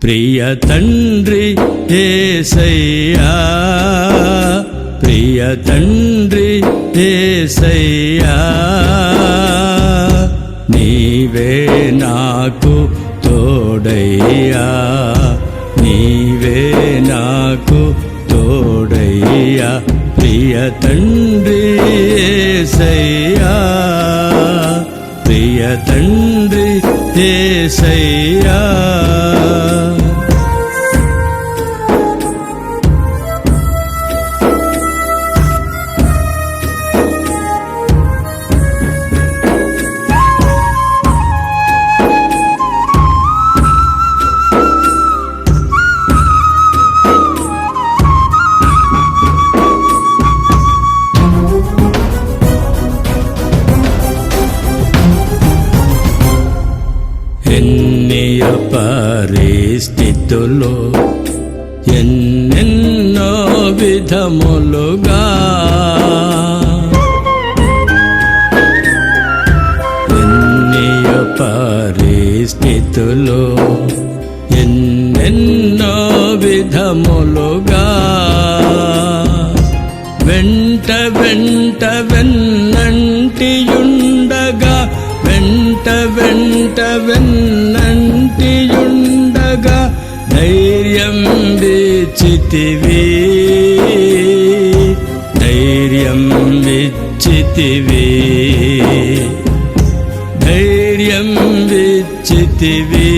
ప్రియ తండ్రి యేసయ్యా, ప్రియ తండ్రి యేసయ్యా, నీవే నాకు తోడయ్యా, నీవే నాకు తోడయ్యా, ప్రియ తండ్రి యేసయ్యా, ప్రియ తండ్రి యేసయ్యా. ఎన్నియ పరిస్థితుల్లో ఎన్నెన్నో విధములుగా ఎన్నియ పరిస్థితుల్లో ఎన్నెన్నో విధములుగా వెంట వెంట వెన్నంటియుండగా వెంట వెంట వెన్నంటియుండగా ధైర్యం విచ్చితివి, ధైర్యం విచ్చితివి, ధైర్యం విచ్చితివి,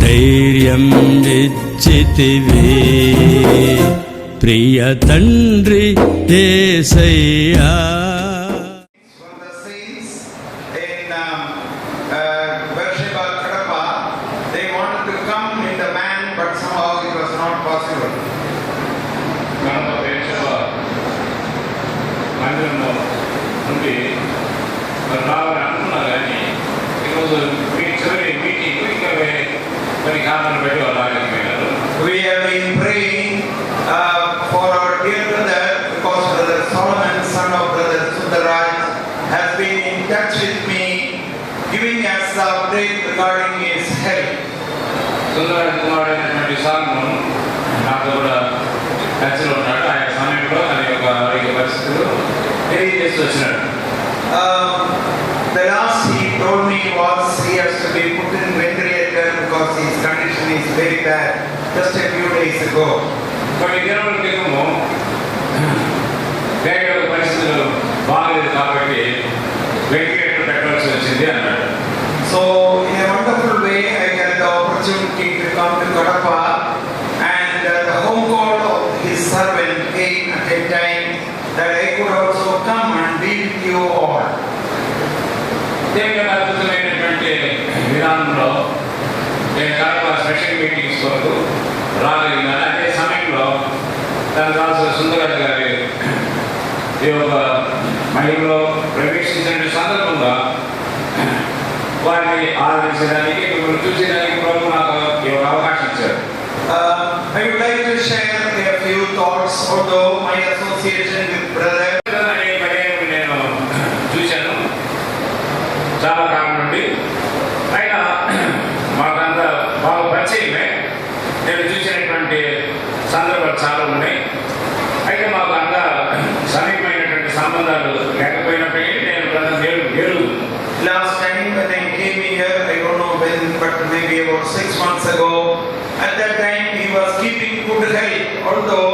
ధైర్యం విచ్చితివి, ప్రియ తండ్రి యేసయ్యా. We have been praying for our dear brother, because Brother Solomon, son of Brother Sundaraj, has been in touch with me, giving us the update regarding his health. Sundaraj కుమారుడైనటువంటి సాల్మన్ నాతో కూడా టచ్లో ఉన్నాడు. ఆయన సమయంలో తన యొక్క ఆరోగ్య పరిస్థితులు తెలియజేస్తూ వచ్చినాడు. The last he told me was he has to be put in ventilator because his condition is very bad, just a few days ago. కొన్ని దినాల క్రితము వేగ పరిస్థితులు బాగలేదు కాబట్టి వెంటిలేటర్ పెట్టాల్సి వచ్చింది అన్నాడు. So in a wonderful way I had the opportunity to come to Kadapa, and the home call of his servant came at a time that I could also come and be with you all. దేవుని అద్భుతమైనటువంటి విధానంలో నేను Kadapa special meetings కొరకు రాగలిగినాను. అదే సమయంలో తను కాల్సిన సుందరరాజు గారి ఈ యొక్క మహిళలో ప్రవేశించిన సందర్భంగా వారిని ఆదరించడానికి మిమ్మల్ని చూసేదానికి ప్రభు నాకు ఈ యొక్క అవకాశం ఇచ్చారు. I would like to share a few thoughts, although my association with brother నేను చూశాను చాలా కాలం నుండి. అయినా మాకంతా బాగా పరిచయమే. నేను చూసినటువంటి సందర్భాలు చాలా ఉన్నాయి. అయితే మాకు అంత సమీపమైనటువంటి సంబంధాలు లేకపోయినప్పటికీ నేను దేవుడు last time when I came here, I don't know when, but maybe about 6 months ago, at that time he was keeping good health, although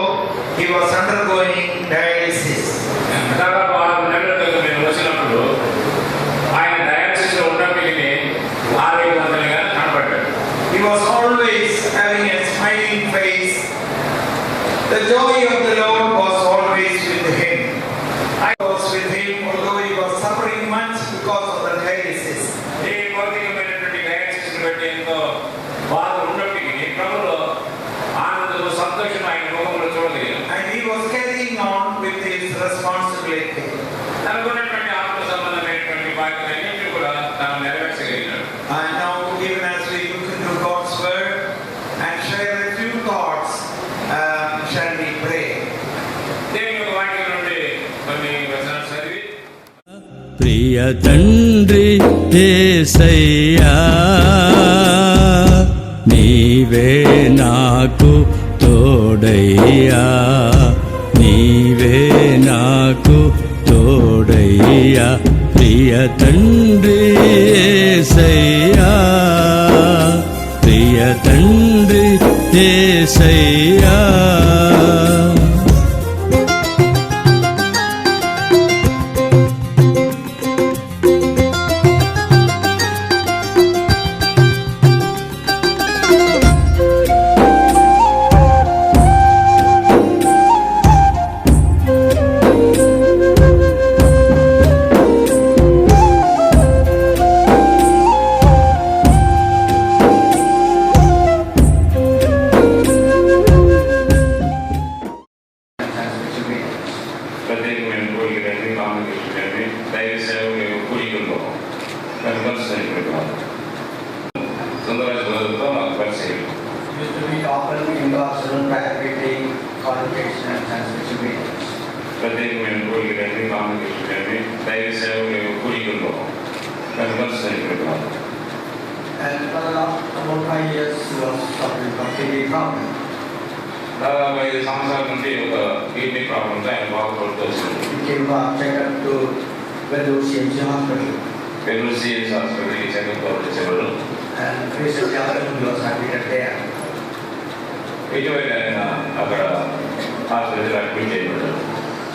he was undergoing dialysis. దాదాపు 6 నెలల క్రితం నేను వచ్చినప్పుడు ఆయన డయాలసిస్ లో ఉన్నప్పటికీ ఆరోగ్యవంతంగా కనపడ్డాడు. He was always having a smiling face. The joy of the Lord was always with him. I was with him, although he was suffering much because of the dialysis. ఈ భౌతికమైనటువంటి డయాలసిస్ బట్టి ఎంతో బాధ ఉన్నప్పటికీ ప్రభువులో ఆనందము సంతోషం ఆయన ముఖంలో చూడగలిగాను. And he was carrying on with his responsibility. తనకున్నటువంటి ఆత్మ సంబంధమైనటువంటి బాధ్యతలన్నింటినీ కూడా తాను నెరవేర్చగలిగినాడు. And now, even as we look into God's word and share a few thoughts, shall we pray? దేవుని వాక్యం నుండి కొన్ని వచనాలు చదివి ప్రియ తండ్రి యేసయ్యా, నాకు తోడయ్యా, నీవే నాకు తోడయ్యా, ప్రియ తండ్రి యేసయ్యా, ప్రియ తండ్రి యేసయ్యా. ప్రత్యేకమైన కోరిక రండి, కాంపిటీషన్ రండి, దైవ సేవ కూడికల్లో కనుకొస్తున్నాయి. సుందరరాజు రోజులతో మాకు పరిచయం. Used to meet often in God's own prayer meeting, convocation and transmission meetings. ప్రత్యేకమైన కోరిక రండి, కాంపిటీషన్ రండి, దైవ సేవ కూడికల్లో కనుకొస్తున్నాయి. And for the last about 5 years, he was suffering from kidney problem. దాదాపు 5 సంవత్సరాల నుండి ఒక కిడ్నీ ప్రాబ్లంతో ఆయన బాగుపడుతూ వచ్చింది. He came for checkup to Vellore CMC hospital. Vellore CMC హాస్పిటల్కి చెకప్ వచ్చేవాడు. And recently after he was admitted there. ఇటీవల ఆయన అక్కడ హాస్పిటల్ అడ్మిట్ చేయబడ్డాడు.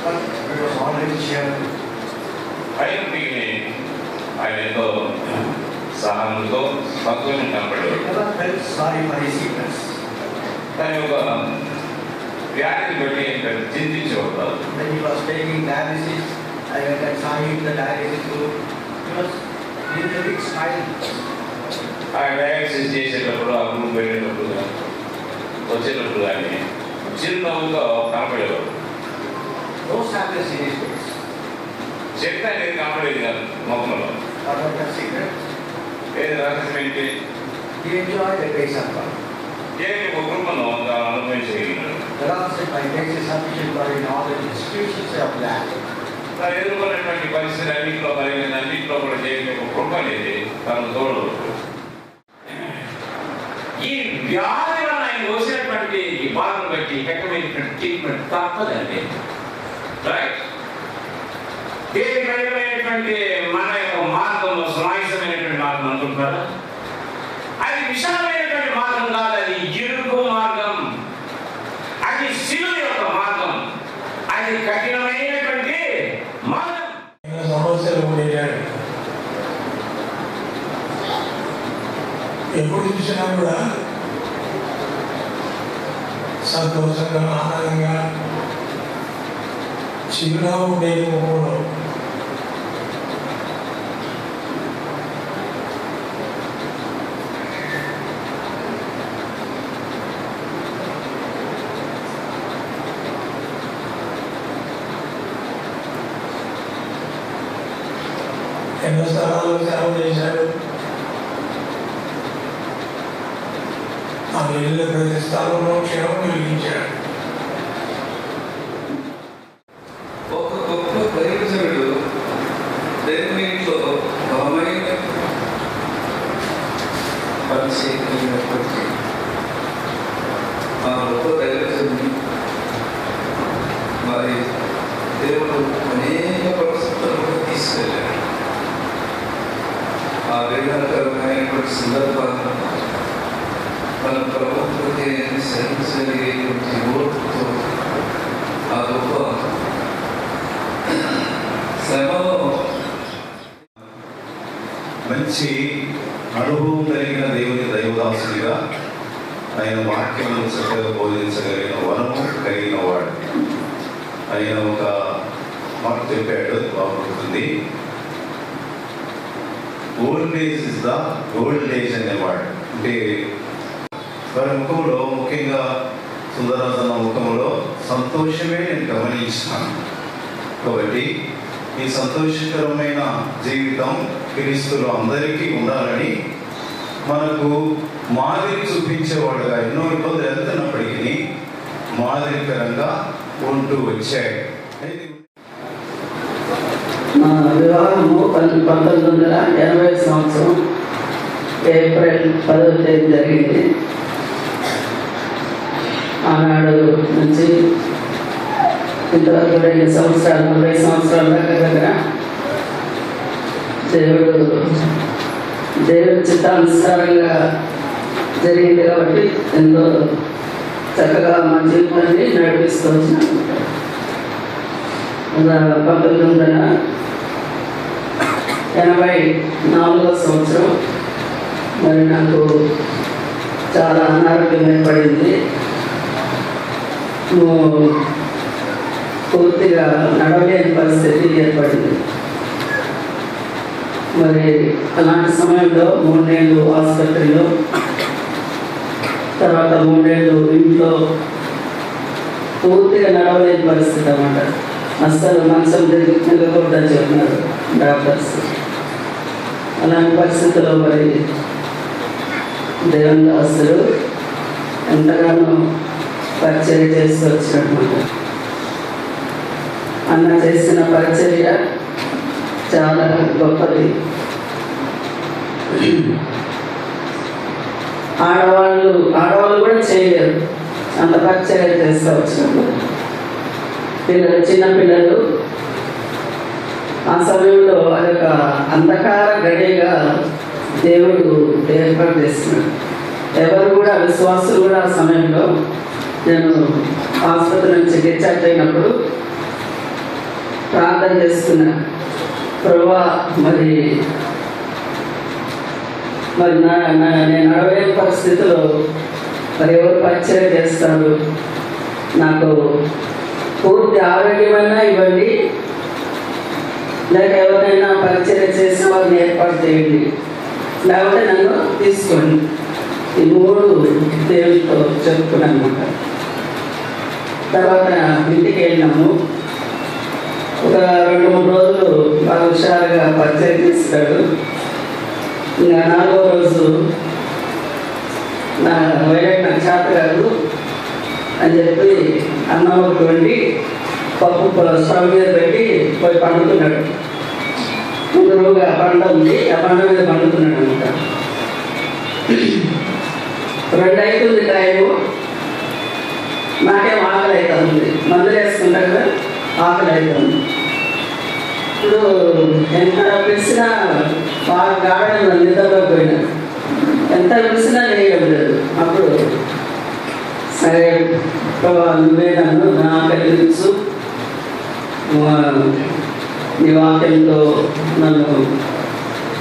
But it was already shared. అయినప్పటికీ ఆయన ఎంతో సహనంతో సంతోషం కనపడేవాడు. Never felt sorry for his sickness. దాని ఒక వ్యాధిని బట్టి చింతించబడతారు. When he was taking dialysis, I went and saw him in the dialysis room. He was in a big smile. ఆ డయాలసిస్ చేసేటప్పుడు ఆ రూమ్ వెళ్ళేటప్పుడు వచ్చేటప్పుడు కానీ చిరునవ్వుతో కనపడేవాడు. No sadness in his face. చెత్త అనేది కనపడేది కాదు ముఖంలో. What was the secret? ఏది రహస్యం ఏంటి? He enjoyed the grace of God. ఏమి ఒక కృపను అనుభవించగలిగినాడు. The Lord said, my grace is sufficient for you in all the institutions of life. తను ఎదుర్కొన్నటువంటి పరిస్థితి అన్నింటిలో కలిగిన అన్నింటిలో కూడా చేయని ఒక కృప అనేది తను తోడు. ఈ వ్యాధి వలన ఆయన వచ్చినటువంటి ఈ బాధను బట్టి ఎక్కడైనటువంటి ట్రీట్మెంట్ తప్పదండి. రైట్? దేనికైనటువంటి మన యొక్క మార్గంలో సునాయాసమైనటువంటి మార్గం అనుకుంటారా? అది విశాలమైనటువంటి మార్గం కాదు, అది ఇరుకు మార్గం, అది శిలువ యొక్క మార్గం, అది కఠినమైనటువంటి మార్గం. సమస్యలు ఉండేవాడు. ఎప్పుడు చూసినా కూడా సంతోషంగా ఆనందంగా చిరునవ్వు ఉండేది ముఖంలో. ఎన్నో స్థలాల్లో సేవ చేశాడు. ఆ వెళ్ళిన ప్రతి స్థలంలో క్షేమం కలిగించాడు. ఒక గొప్ప దైవజనుడు దేవుని ఇంట్లో బలమైన పరిచయమైనప్పటికీ ఆ గొప్ప దైవజనుని మరి దేవుడు అనేక పరిస్థితులను తీసుకెళ్ళాడు. ఆ వేదనకరమైనటువంటి సందర్భాలను మన ప్రభుత్వకి సహించగలిగేటువంటి ఓటుతో ఆ గొప్ప శ్రమలో మంచి అనుభవం కలిగిన దేవుని దైవదాసుడిగా ఆయన వాక్యమును చక్కగా బోధించగలిగిన వరము కలిగిన వాడు. ఆయన ఒక మాట చెప్పాడు, బాగుంటుంది. Old age is the gold age అనేవాడు. అంటే వారి ముఖంలో, ముఖ్యంగా సుందరరాజన్న ముఖంలో సంతోషమే నేను గమనించాను. కాబట్టి ఈ సంతోషకరమైన జీవితం క్రీస్తులో అందరికీ ఉండాలని మనకు మాదిరి చూపించేవాడుగా ఎన్నో ఇబ్బందులు ఎదుర్కొన్నప్పటికీ మాదిరికరంగా ఉంటూ వచ్చాడు. నా వివాహము 1980 సంవత్సరం ఏప్రిల్ 10వ తేదీ జరిగింది. ఆనాడు నుంచి ఇంతవరకు 2 సంవత్సరాలు 40 సంవత్సరాల దగ్గర దేవుడి చిత్తానుసారంగా జరిగింది కాబట్టి ఎంతో చక్కగా మా జీవితాన్ని నడిపిస్తూ వచ్చినాను. 1984 సంవత్సరం మరి నాకు చాలా అనారోగ్యం ఏర్పడింది. పూర్తిగా నడవలేని పరిస్థితి ఏర్పడింది. మరి అలాంటి సమయంలో 3 నెలలు ఆసుపత్రిలో, తర్వాత 3 నెలలు ఇంట్లో పూర్తిగా నడవలేని పరిస్థితి అన్నమాట. అస్సలు మంచం తిరగకూడదని చెప్పినారు డాక్టర్స్. అలాంటి పరిస్థితుల్లో మరి దేవుని దాసులు ఎంతగానో పరిచర్య చేసి వచ్చినటువంటి అన్న చేసిన పరిచర్య చాలా గొప్పది. ఆడవాళ్ళు కూడా చేయలేరు అంత పరిచర్య చేస్తూ వచ్చినప్పుడు. చిన్నపిల్లలు ఆ సమయంలో అదొక అంధకార గడిగా దేవుడు ఏర్పాటు చేస్తున్నాడు. ఎవరు కూడా విశ్వాసులు కూడా ఆ సమయంలో, నేను ఆసుపత్రి నుంచి డిశ్చార్జ్ అయినప్పుడు ప్రార్థన చేస్తున్నా, ప్రభువా మరి నేను నడవలేని పరిస్థితిలో మరి ఎవరు పరిచయం చేస్తారు, నాకు పూర్తి ఆరోగ్యమైనా ఇవ్వండి, లేక ఎవరైనా పరిచయం చేసిన వారిని ఏర్పాటు చేయండి, లేకపోతే నన్ను తీసుకోండి. ఈ 3 దేవుడితో చెప్పుకున్నాను అనమాట. తర్వాత ఇంటికి వెళ్ళినాము. ఒక 2-3 రోజులు బాగా హుషారుగా పరిచయం చేస్తాడు. ఇంకా 4వ రోజు నాకు చేత కాదు అని చెప్పి అన్నం ఒకటి వండి పప్పు స్టవ్ మీద పెట్టి పోయి పండుతున్నాడు. ముందుగా పండ ఉంది, ఆ పండ మీద పండుతున్నాడు అనమాట. 2 అవుతుంది టైము. నాకేం ఆకలి అవుతుంది, మందులు వేసుకుంటా కదా, ఆకలి అవుతుంది. ఇప్పుడు ఎంత పిలిచినా బాగా గాఢంగా నిద్రపోయినా, ఎంత పిలిచినా వేయడం లేదు. అప్పుడు సరే నువ్వే నన్ను నా ఆకలి తెలుసు, నీ వాక్యంతో నన్ను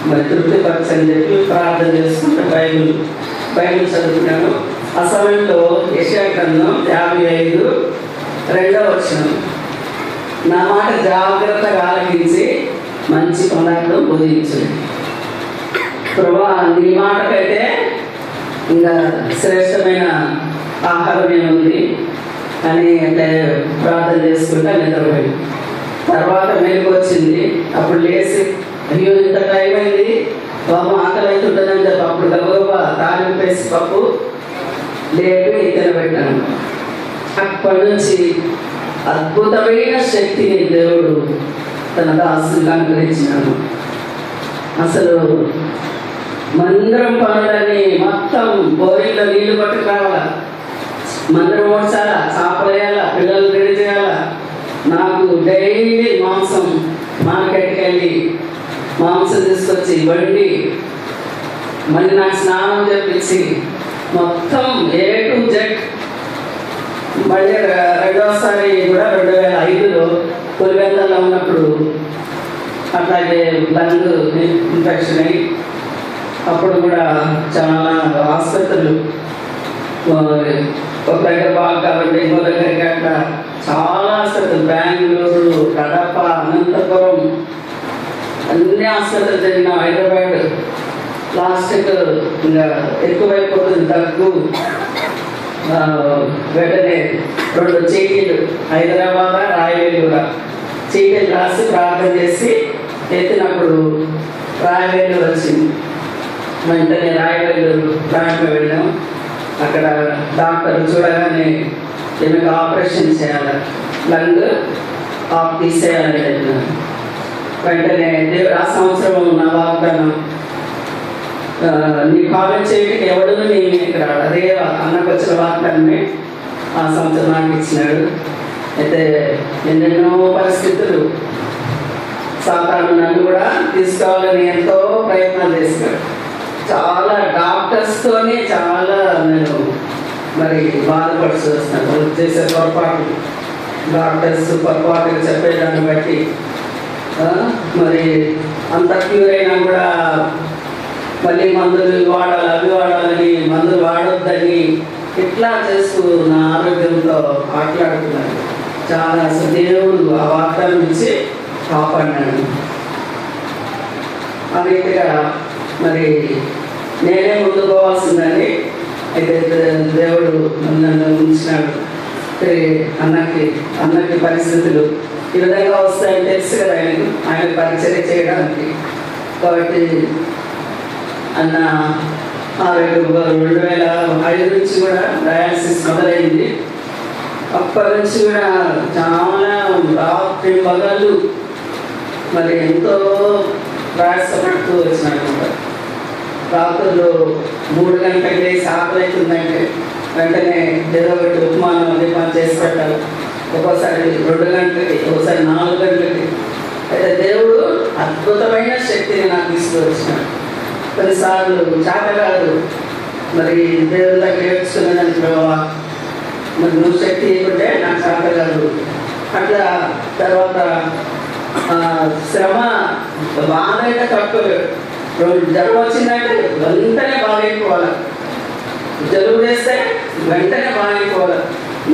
మరి తృప్తిపరచని చెప్పి ప్రార్థన చేసుకుంటే బైబిల్ చదువుకున్నాను. ఆ సమయంలో యెషయా గ్రంథం 55:2 వచనం, నా మాట జాగ్రత్తగా ఆలకించి మంచి పదార్థం బోధించు. ప్రభువా నీ మాటకైతే ఇంకా శ్రేష్టమైన ఆహారం ఏముంది అని అంటే ప్రార్థన చేసుకుంటా నిద్రపోయింది. తర్వాత మెలకు వచ్చింది. అప్పుడు లేచి అయ్యో ఇంత టైం అయింది, బాబు ఆకలి అవుతుంటుందని చెప్పి అప్పుడు గబగబా తాలింపు వేసి పప్పు లేపి తినబెట్టాను. అప్పటి నుంచి అద్భుతమైన శక్తిని దేవుడు తన దాసులకు అనుగ్రహించినాడు. అసలు మందిరం పనులని మొత్తం బోరింగ్లో నీళ్లు పట్టుకు రావాలా, మందిరం ఓడ్చాలా, చాపలేయాలా, పిల్లలు రెడీ చేయాలా. నాకు డైలీ మాంసం మార్కెట్కి వెళ్ళి మాంసం తీసుకొచ్చి వండి మళ్ళీ నాకు స్నానం చేపించి మొత్తం A to Z. మళ్ళీ 2వసారి కూడా 2005లో పులివెందల్లో ఉన్నప్పుడు అట్లాగే లంగ్ ఇన్ఫెక్షన్ అయ్యి అప్పుడు కూడా చాలా ఆసుపత్రులు, ఒక దగ్గర బాగా కాబట్టి ఇంకో దగ్గరికి అట్లా చాలా ఆసుపత్రులు, బెంగళూరు, కడప, అనంతపురం అన్ని ఆసుపత్రులు జరిగిన, హైదరాబాద్. లాస్ట్కి ఇంకా ఎక్కువైపోతుంది దగ్గు. వెంటనే 2 చీటీలు, హైదరాబాద్, రాయవేలూరు చీటీలు రాసి ప్రార్థన చేసి ఎత్తినప్పుడు రాయవేలూరు వచ్చింది. వెంటనే రాయవేలూరు ప్రాంతం వెళ్ళాం. అక్కడ డాక్టర్ చూడగానే ఈమెకు ఆపరేషన్ చేయాలి, లంగ్ ఆఫ్ తీసేయాలని చెప్పినారు. వెంటనే దేవుడు ఆ సంవత్సరం నా వాగ్దానం, నీ కాలేజ్ చేయడానికి ఎవడు నేను ఇక్కడ అదే అన్నకు వచ్చిన వాగ్దానమే, ఆ సంవత్సరం నాకు ఇచ్చినాడు. అయితే ఎన్నెన్నో పరిస్థితులు సాతాను నన్ను కూడా తీసుకోవాలని ఎంతో ప్రయత్నాలు చేసినాడు. చాలా డాక్టర్స్తోనే చాలా నేను మరి బాధపడుతూ వస్తున్నాను. వాళ్ళు చేసే పొరపాటు, డాక్టర్స్ పొరపాటుగా చెప్పేదాన్ని బట్టి మరి అంత క్యూర్ అయినా కూడా మళ్ళీ మందులు వాడాలి, అవి వాడాలని, మందులు వాడొద్దని ఇట్లా చేస్తూ నా ఆరోగ్యంతో ఆటలాడుతున్నాను. చాలా అసలు దేవుడు ఆ వాగ్దానం ఇచ్చి కాపాడినాడు. ఆ రీతిగా మరి నేనే ముందు పోవాల్సిందని అయితే దేవుడు నన్ను ఉంచినాడు. అన్నకి పరిస్థితులు ఈ విధంగా వస్తాయని తెలుసు కదా ఆయన పరిచర్య చేయడానికి. కాబట్టి అన్న 2005 నుంచి కూడా డయాలసిస్ మొదలైంది. అప్పటి నుంచి కూడా చాలా రాత్రి పగళ్ళు మరి ఎంతో ప్రయాసపడుతూ వచ్చినమాట. రాత్రులు 3 గంటలకు లేచి ఆకలి అవుతుందంటే వెంటనే ఏదో ఒకటి ఉప్మానం చేసి పెట్టాలి. ఒక్కోసారి 2 గంటలకి, ఒకసారి 4 గంటలకి. అయితే దేవుడు అద్భుతమైన శక్తిని నాకు తీసుకువచ్చినాడు. కొన్నిసార్లు చేత కాదు మరి దేవుని దగ్గర ఏడ్చుకునేదానికి, ప్రభావ మరి నువ్వు శక్తి ఇవ్వకుంటే నాకు చేత కాదు. అట్లా తర్వాత శ్రమ బాధ అయితే తక్కువలేదు. జలుబు వచ్చిందంటే వెంటనే బాగైపోవాలి, జలుబు వేస్తే వెంటనే బాగైపోవాలి.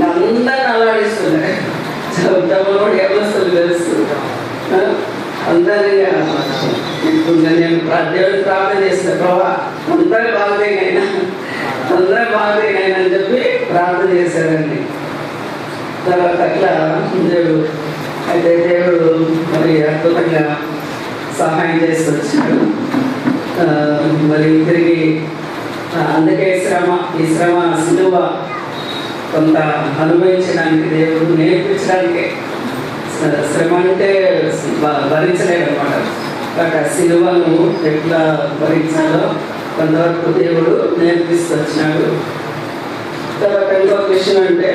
అందరిని అలాడిస్తున్నాయి. జబ్బులు కూడా ఎవరు తెలుస్తుంది. అందరినీ నేను దేవుడికి ప్రార్థన చేసిన, ప్రభావ అందరూ బాగుదేనైనా, అందరూ బాగుదేనైనా అని చెప్పి ప్రార్థన చేశారండి. తర్వాత అట్లా దేవుడు మరి అద్భుతంగా సహాయం చేసి వచ్చినాడు. మరి తిరిగి అందుకే ఈ శ్రమ సిలువ కొంత అనుభవించడానికి, దేవుడు నేర్పించడానికి. శ్రమ అంటే భరించలేడు అనమాట. కాబట్టి ఆ సిలువను ఎట్లా భరించాలో కొంతవరకు దేవుడు నేర్పిస్తూ వచ్చినాడు. తర్వాత ఇంకొక విషయం అంటే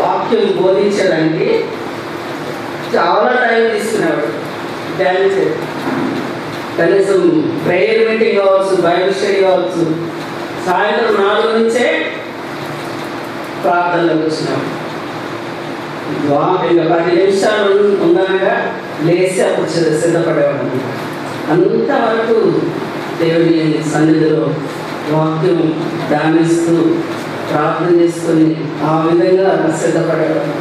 వాక్యం బోధించడానికి చాలా టైం తీసుకునేవాడు. డ్యాన్స్ కనీసం ప్రేయర్ మీటింగ్ కావచ్చు, బైబిల్ స్టడీ కావచ్చు, సాయంత్రం 4 నుంచే ప్రార్థనలోకి వచ్చినాడు. ఇంకా 10 నిమిషాలు ఉన్నాగా లేచి అప్పుడు సిద్ధపడేవాడు. అంతవరకు దేవుని సన్నిధిలో వాక్యం ధ్యానిస్తూ ప్రార్థన చేసుకొని ఆ విధంగా సిద్ధపడేవాడు.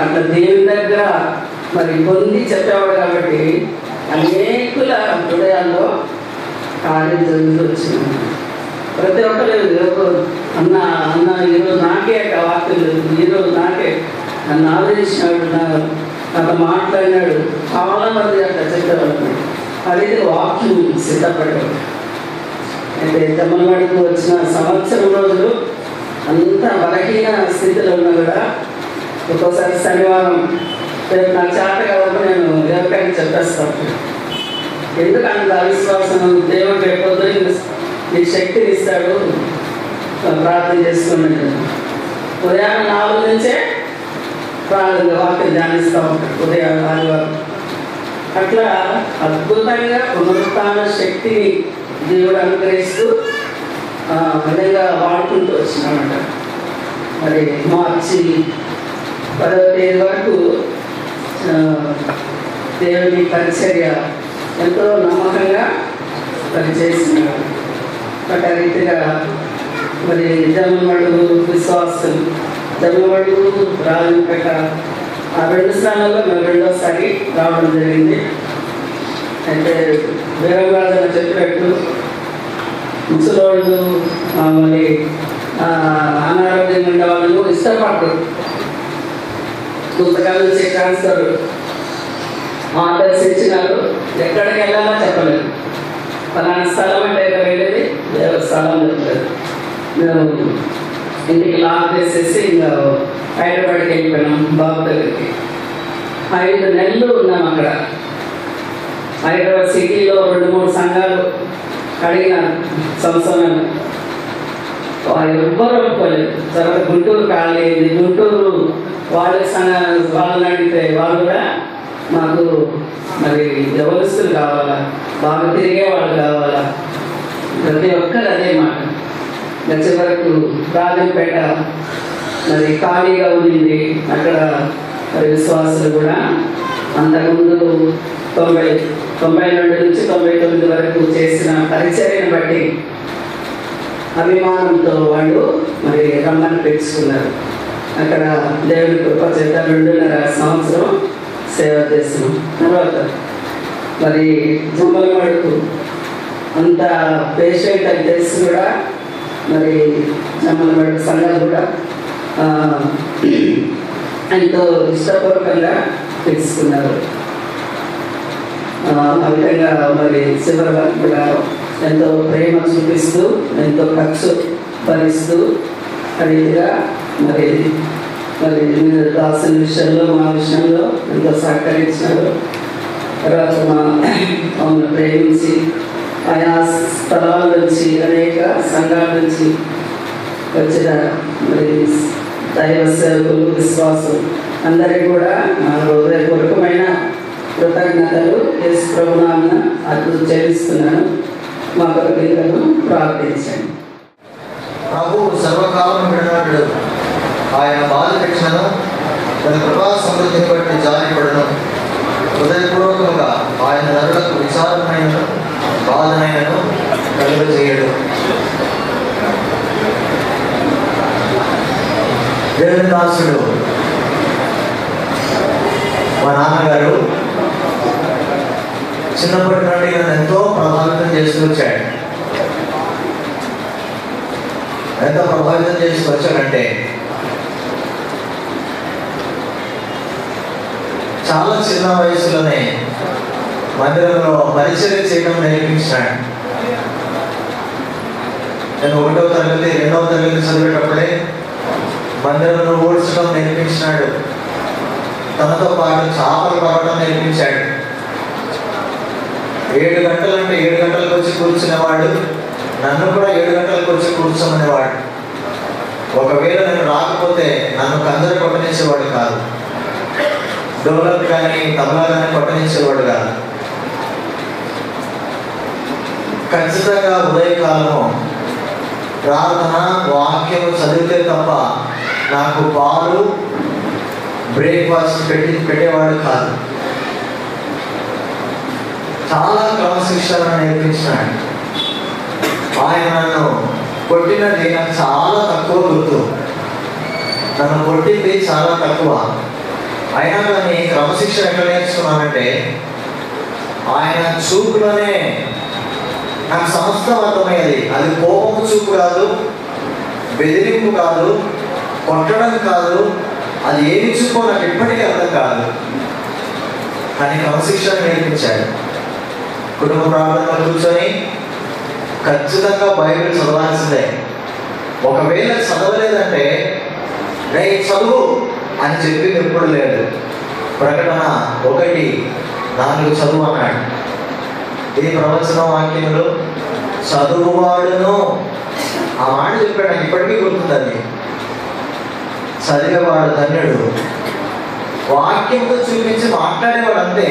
అట్లా దేవుని దగ్గర మరి పొంది చెప్పేవాడు. కాబట్టి అనేకుల హృదయాల్లో కార్యం జరుగుతూ వచ్చింది. ప్రతి ఒక్కరు అన్న ఈరోజు నాకే వాక్యం లేదు, ఈరోజు నాకే నన్ను ఆదరించినాడు, నాతో మాట్లాడినాడు. చాలామంది అట్లా చెప్పేవాళ్ళు. అది వాక్యం సిద్ధపడేవాడు. అయితే తమిళనాడుకు వచ్చిన సంవత్సరం రోజులు అంత బలహీన స్థితిలో ఉన్నా కూడా ఒక్కోసారి శనివారం రేపు నాకు చేత కాబట్టి నేను ఎవరికైనా చెప్పేస్తాను. ఎందుకంటే అవిశ్వాసం, దేవుడు రేపొద్దు నీ శక్తిని ఇస్తాడు, ప్రార్థన చేసుకున్నాడు. ఉదయం 4 నుంచే వాక్యం ధ్యానిస్తూ ఉంటాడు. ఉదయం ఆదివారం అట్లా అద్భుతంగా పునరుత్థాన శక్తిని దేవుడు అనుగ్రహిస్తూ విధంగా వాడుకుంటూ వచ్చినామంట. మరి మార్చి 10వ తేదీ వరకు దేవుని పరిచర్య ఎంతో నమ్మకంగా పనిచేస్తున్నాడు. ఆ రీతిగా మరి జమ్మడు విశ్వాసం, జమ్మడు రాజంపేట ఆ 2 స్థానాల్లో మేము 2వసారి రావడం జరిగింది. అయితే వీరరాజన చెప్పినట్టు ముసలోళ్ళు మరి అనారోగ్యంగా ఉండే వాళ్ళు ఇష్టపడరు. పుస్తకాల నుంచి ట్రాన్స్ఫర్ ఆర్డర్స్ ఇచ్చినారు, ఎక్కడికి వెళ్ళాలో చెప్పలేదు. ఫలానా స్థలం అంటే ఎక్కడ వెళ్ళేది, స్థలం చెప్పలేదు. మేము ఇంటికి లాక్ చేసేసి ఇంకా హైదరాబాద్కి వెళ్ళిపోయినాం బాబు దగ్గరికి. 5 నెలలు ఉన్నాం అక్కడ. హైదరాబాద్ సిటీలో 2-3 సంఘాలు అడిగినారు సంవత్సరం ఎవ్వరు ఒప్పుకోలేదు. తర్వాత గుంటూరు ఖాళీ అయింది. గుంటూరు వాళ్ళని అడిగితే వాళ్ళు కూడా మాకు మరి వ్యవస్థలు కావాలా, బాగా తిరిగే వాళ్ళు కావాలా, ప్రతి ఒక్కరు అదే మాట. చివరకు రాజంపేట మరి ఖాళీగా ఉండింది. అక్కడ మరి విశ్వాసులు కూడా అంతకుముందు 92 నుంచి 99 వరకు చేసిన పరిచర్యను బట్టి అభిమానంతో వాళ్ళు మరి రమ్మని పెంచుకున్నారు. అక్కడ దేవుడి కృప చేత 2.5 సంవత్సరం సేవ చేస్తున్నాం. తర్వాత మరి జమ్మలమడుకు అంత పేషెంట్ అని తెలిసి కూడా మరి జమ్మలమడుకు సంఘం కూడా ఎంతో ఇష్టపూర్వకంగా తెలుసుకున్నారు. ఆ విధంగా మరి చివరి వరకు కూడా ఎంతో ప్రేమ చూపిస్తూ ఎంతో ఖర్చు భరిస్తూ అడిగిగా మరి దాసిన విషయంలో మా విషయంలో ఎంతో సహకరించినారు. తర్వాత మమ్మల్ని ప్రేమించి ఆయా స్థలాల నుంచి అనేక సంఘాల నుంచి వచ్చిన మరి దైవ సేవకులు విశ్వాసం అందరికీ కూడా నా హృదయపూర్వకమైన కృతజ్ఞతలు యేసు ప్రభునామమున అద్భుతం చెల్లిస్తున్నాను. మా కొరకు ప్రార్థించండి. ప్రభు సర్వకాలం విడనాడు. ఆయన బాధ రక్షణను తన కృపా సమృద్ధిని బట్టి జారిపడను. హృదయపూర్వకంగా ఆయన నరులకు విచారమైనను బాధనైనను కలుగజేయడు. దేవుని దాసుడు మా నాన్నగారు చిన్నప్పటి నుండి నన్ను ఎంతో ప్రభావితం చేస్తూ వచ్చాడు. ఎంత ప్రభావితం చేస్తూ వచ్చాడంటే చాలా చిన్న వయసులోనే మందిరంలో పరిచర్య చేయడం నేర్పించాడు. నేను 1వ తరగతి 2వ తరగతి చదివేటప్పుడే మందిరంలో ఊడ్చడం నేర్పించినాడు. తనతో పాటు చేపలు పడడం నేర్పించాడు. 7 గంటలంటే 7 గంటలకు వచ్చి కూర్చునేవాడు. నన్ను కూడా 7 గంటలకు వచ్చి కూర్చోమనేవాడు. ఒకవేళ నేను రాకపోతే నన్ను కందర కొట్టనించేవాడు కాదు. డోలకు కానీ తబలా కానీ కొట్టనించేవాడు కాదు. ఖచ్చితంగా ఉదయకాలము ప్రార్థన వాక్యము చదివితే తప్ప నాకు పాలు బ్రేక్ఫాస్ట్ పెట్టేవాడు కాదు. చాలా క్రమశిక్షణ నేర్పించినాడు. ఆయన నన్ను కొట్టినది నాకు చాలా తక్కువ గుర్తు. నన్ను కొట్టింది చాలా తక్కువ. అయినా కానీ క్రమశిక్షణ ఎట్లా నేర్చుకున్నానంటే ఆయన చూపులోనే నాకు సమస్తం అర్థమయ్యేది. అది కోపము చూపు కాదు, బెదిరింపు కాదు, కొట్టడం కాదు, అది ఏమి చూపో నాకు ఇప్పటికీ అర్థం కాదు. కానీ క్రమశిక్షణ నేర్పించాడు. కుటుంబ ప్రార్థనలో కూర్చొని ఖచ్చితంగా బైబిల్ చదవాల్సిందే. ఒకవేళ చదవలేదంటే రేయ్ చదువు అని చెప్పి ఎప్పుడు లేదు. ప్రకటన 1:4 చదువు అన్నాడు. ఈ ప్రవచన వాక్యములు చదువువాడును ఆ మాట చెప్పాడు. నాకు ఇప్పటికీ గుర్తుందని. చదివేవాడు ధన్యుడు. వాక్యంతో చూపించి మాట్లాడేవాడు అంతే.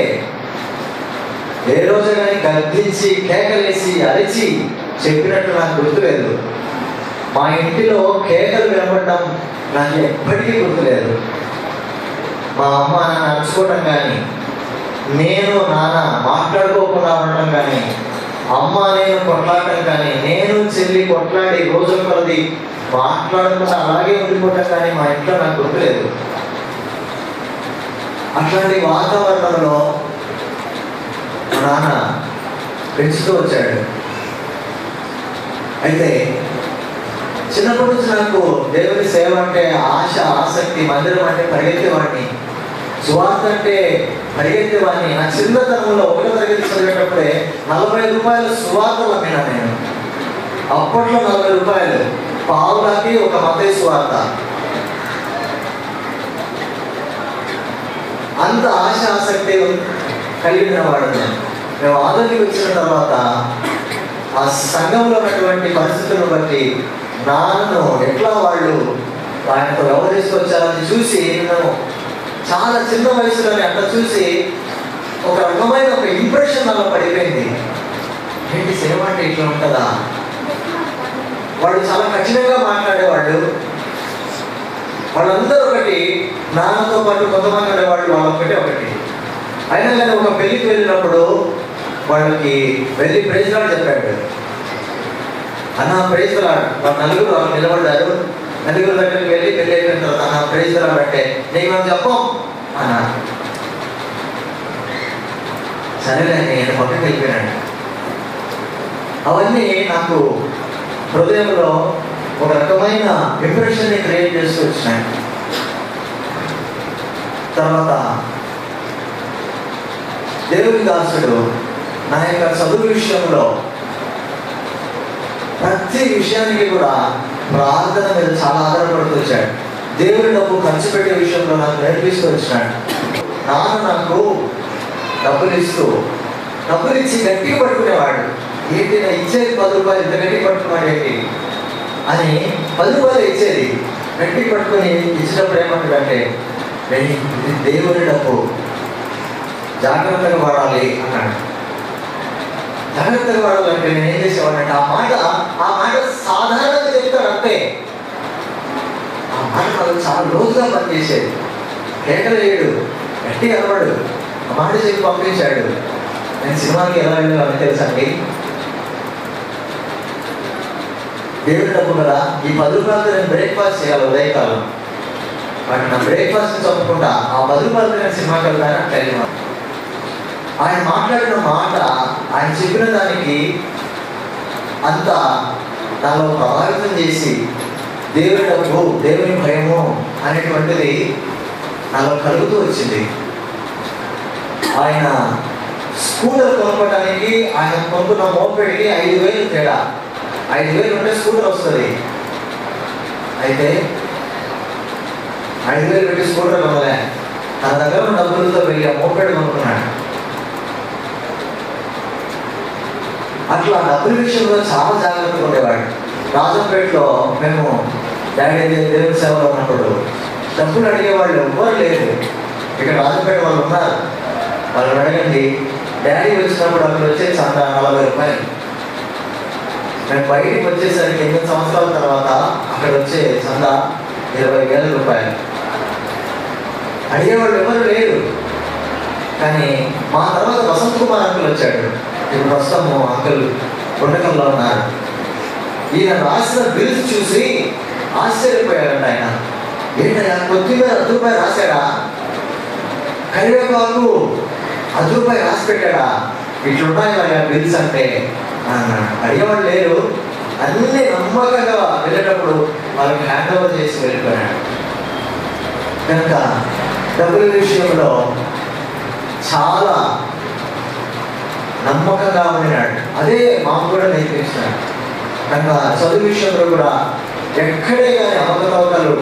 ఏ రోజు కానీ గద్దించి కేకలేసి అరిచి చెప్పినట్టు నాకు గుర్తులేదు. మా ఇంటిలో కేకలు వినపడడం నాకు ఎప్పటికీ గుర్తులేదు. మా అమ్మ నాన్న నడుచుకోవటం కానీ, నేను నాన్న మాట్లాడుకోకుండా ఉండటం కానీ, అమ్మ నేను కొట్లాడటం కానీ, నేను చెల్లి కొట్లాడి రోజు కొలది మాట్లాడకుండా అలాగే ఉండిపోవటం కానీ మా ఇంట్లో నాకు గుర్తులేదు. అట్లాంటి వాతావరణంలో మా నాన్న పెంచుతూ వచ్చాడు. అయితే చిన్నప్పటి నుంచి నాకు దేవుని సేవ అంటే ఆశ, ఆసక్తి. మందిరం అంటే పరిగెత్తేవాడిని, సువార్త అంటే పరిగెత్తేవాడిని. నా చిన్నతనంలో 1వ తరగతి చదివేటప్పుడే 40 రూపాయలు సువార్తలు అమ్మినా నేను. అప్పట్లో 40 రూపాయలు, పావులకి ఒక మత్తయి సువార్త. అంత ఆశ, ఆసక్తి కలిగిన వాడు. మేము ఆదరికి వచ్చిన తర్వాత ఆ సంఘంలో ఉన్నటువంటి పరిస్థితులను బట్టి నాన్నను ఎట్లా వాళ్ళు ఆయనతో వ్యవహరిస్తూ వచ్చారని చూసి నేను చాలా చిన్న వయసులోనే అట్లా చూసి ఒక రకమైన ఒక ఇంప్రెషన్ నాలో పడిపోయింది. ఏంటి సినిమా అంటే ఇట్లా ఉంటుందా? వాళ్ళు చాలా కఠినంగా మాట్లాడేవాళ్ళు. వాళ్ళందరూ ఒకటి, నాన్నతో పాటు కొంతమంది ఉండేవాళ్ళు, వాళ్ళు ఒకటి. అయినా కానీ ఒక పెళ్లికి వెళ్ళినప్పుడు వాళ్ళకి వెళ్ళి ప్రైజ్ లాడ్ చెప్పాడు. అన్న ప్రైజ్ లాడ్. వాళ్ళు నలుగురు వాళ్ళు నిలబడ్డారు. నలుగురు దగ్గరికి వెళ్ళి పెళ్లి అయిపోయిన తర్వాత అన్న ప్రైజ్ లాడ్ అంటే నేను మనం చెప్పం అన్న. సరేలే నేను పక్కకి వెళ్ళిపోయాను. అవన్నీ నాకు హృదయంలో ఒక రకమైన ఇంప్రెషన్ని క్రియేట్ చేస్తూ వచ్చినాయి. తర్వాత దేవుని దాసుడు నా యొక్క చదువు విషయంలో ప్రతి విషయానికి కూడా ప్రార్థన మీద చాలా ఆధారపడుతూ వచ్చాడు. దేవుని డబ్బు ఖర్చు పెట్టే విషయంలో నాకు నేర్పిస్తూ వచ్చినాడు. నాన్న నాకు డబ్బులు ఇచ్చి గట్టిగా పట్టుకునేవాడు. ఏంటి నా ఇచ్చేది 10 రూపాయలు, ఇంత గట్టిగా పట్టుకున్నాడు ఏంటి అని 10 రూపాయలు ఇచ్చేది. గట్టిగా పట్టుకుని ఇచ్చినప్పుడు ఏమంటాడంటే, ఇది దేవుని డబ్బు, జాగ్రత్తగా వాడాలి అన్నాడు. జాగ్రత్తగా వాడాలంటే నేను ఏం చేసేవాడంటే ఆ మాట సాధారణంగా చెప్తాడు అంతే. ఆ మాట నాకు చాలా రోజుగా పనిచేసేది. కేకలేడు, గట్టి అలవాడు, ఆ మాట చెప్పి పంపించాడు. నేను సినిమాకి ఎలా వెళ్ళాలని తెలుసండి. దేవుడి డబ్బు కదా, ఈ 10 రూపాయలతో నేను బ్రేక్ఫాస్ట్ చేయాలి ఉదయకాలం. వాటి నా బ్రేక్ఫాస్ట్ చదువుకుంటా ఆ 10 రూపాయలతో నేను సినిమాకి వెళ్తాను అంటే ఆయన మాట్లాడిన మాట, ఆయన చెప్పిన దానికి అంత నాలో ప్రభావితం చేసి దేవుడి డబ్బు, దేవుని భయము అనేటువంటిది నాలో కలుగుతూ వచ్చింది. ఆయన స్కూటర్ కొనుక్కోవడానికి ఆయన కొనుక్కున్న మోపెడికి 5,000 తేడా. 5,000 ఉంటే స్కూటర్ వస్తుంది. అయితే 5,000 పెట్టి స్కూటర్ కొనలే, తన దగ్గర ఉన్న డబ్బులతో వెళ్ళి ఆ మోపెడ్ కొనుక్కున్నాడు. అట్లా డబ్బుల విషయంలో చాలా జాగ్రత్తగా ఉండేవాడు. రాజంపేటలో మేము డాడీ దేవుని సేవలో ఉన్నప్పుడు డబ్బులు అడిగేవాళ్ళు ఎవ్వరు లేదు. ఇక్కడ రాజంపేట వాళ్ళు ఉన్నారు, వాళ్ళు అడగండి. డాడీ వచ్చినప్పుడు అక్కడ వచ్చే చందా 40 రూపాయలు. మేము బయటికి వచ్చేసరికి 8 సంవత్సరాల తర్వాత అక్కడ వచ్చే చందా 20,000 రూపాయలు. అడిగేవాళ్ళు ఎవరు లేరు. కానీ మా తర్వాత వసంత్ కుమార్ అంకుల్ వచ్చాడు. ఇప్పుడు ప్రస్తుతం అంకుల్ కొండకల్లో ఉన్నారు. ఈయన రాసిన బిల్స్ చూసి ఆశ్చర్యపోయారంట. ఆయన ఏంటయ్యా కొద్దిగా 10 రూపాయలు రాశాడా, కరివేపాకు 10 రూపాయలు రాసి పెట్టాడా, ఇట్లున్నాయి మరి బిల్స్ అంటే అన్నాడు. అడిగేవాళ్ళు లేరు. అన్ని నమ్మకంగా వెళ్ళేటప్పుడు వాళ్ళకి హ్యాండ్ ఓవర్ చేసి వెళ్ళిపోయాడు. కనుక డబ్బుల విషయంలో చాలా నమ్మకంగా ఉండినాడు. అదే మాకు కూడా నేర్పించినాడు. కనుక చదువు విషయంలో కూడా ఎక్కడే కానీ అవకతవకలు,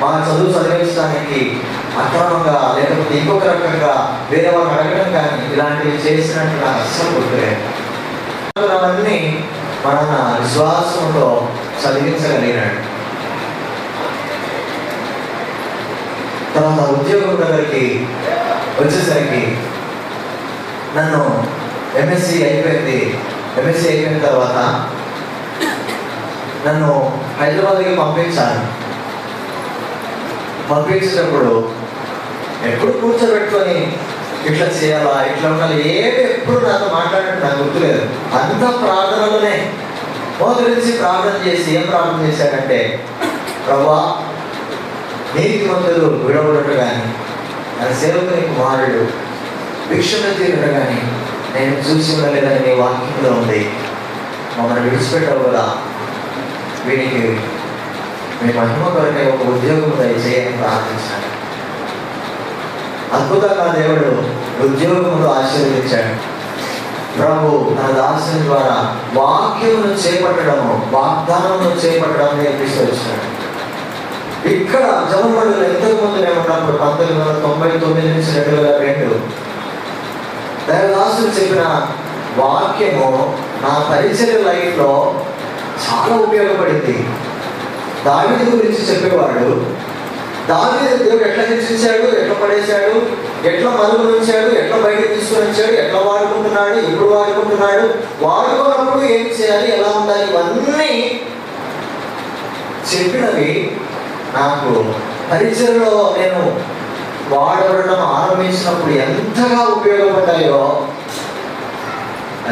మా చదువు చదివించడానికి అక్రమంగా లేకపోతే ఇంకొక రకంగా వేరే వాళ్ళని అడగడం కానీ ఇలాంటివి చేసినట్టు నాకు అస్సలు గుర్తులేదు. అవన్నీ మన విశ్వాసంతో చదివించగలిగినాడు. తర్వాత ఉద్యోగం దగ్గరికి వచ్చేసరికి నన్ను ఎంఎస్సి అయిపోయిన తర్వాత నన్ను హైదరాబాద్కి పంపించేటప్పుడు ఎప్పుడు కూర్చోబెట్టుకొని ఇట్లా చేయాలా, ఇట్లా ఉండాలి, ఏమి ఎప్పుడు నాతో మాట్లాడినట్టు నాకు గుర్తులేదు. అంత ప్రార్థనలోనే మోకరించి ప్రార్థన చేసి ఏం ప్రార్థన చేశాడంటే, ప్రభువా నీతిమంతులు విడవడట కానీ నా సేవకుని కుమారుడు భిక్షను తీరట కానీ నేను చూసి ఉండలేదని నీ వాక్యంలో ఉంది. మమ్మల్ని విడిచిపెట్టావు కదా, వీనికి మీ మహిమ కొరకే ఒక ఉద్యోగం దయచేయని ప్రార్థించాను. అద్భుతంగా దేవుడు ఉద్యోగంలో ఆశీర్వదించాడు. ప్రభు తన దాసుని ద్వారా వాక్యమును చేపట్టడము, వాగ్దానమును చేపట్టడం నేర్పిస్తూ వచ్చాడు. ఇక్కడ జమమండలిలో ఎంతకు ముందు నేను ఉన్నప్పుడు 1999 నుంచి 2002 దైవదాసులు చెప్పిన వాక్యము నా పరిచయ లైఫ్లో చాలా ఉపయోగపడింది. దావీదు గురించి చెప్పేవాడు. దావీదు దేవుడు ఎట్లా హెచ్చించాడు, ఎట్లా పడేశాడు, ఎట్లా మలుగు ఉంచాడు, ఎట్లా బయటకు తీసుకొని వచ్చాడు, ఎట్లా వాడుకుంటున్నాడు, ఎప్పుడు వాడుకుంటున్నాడు, వాడుకున్నప్పుడు ఏం చేయాలి, ఎలా ఉండాలి, ఇవన్నీ చెప్పినవి నాకు పరిచయలో నేను వాడబడడం ఆరంభించినప్పుడు ఎంతగా ఉపయోగపడ్డాయో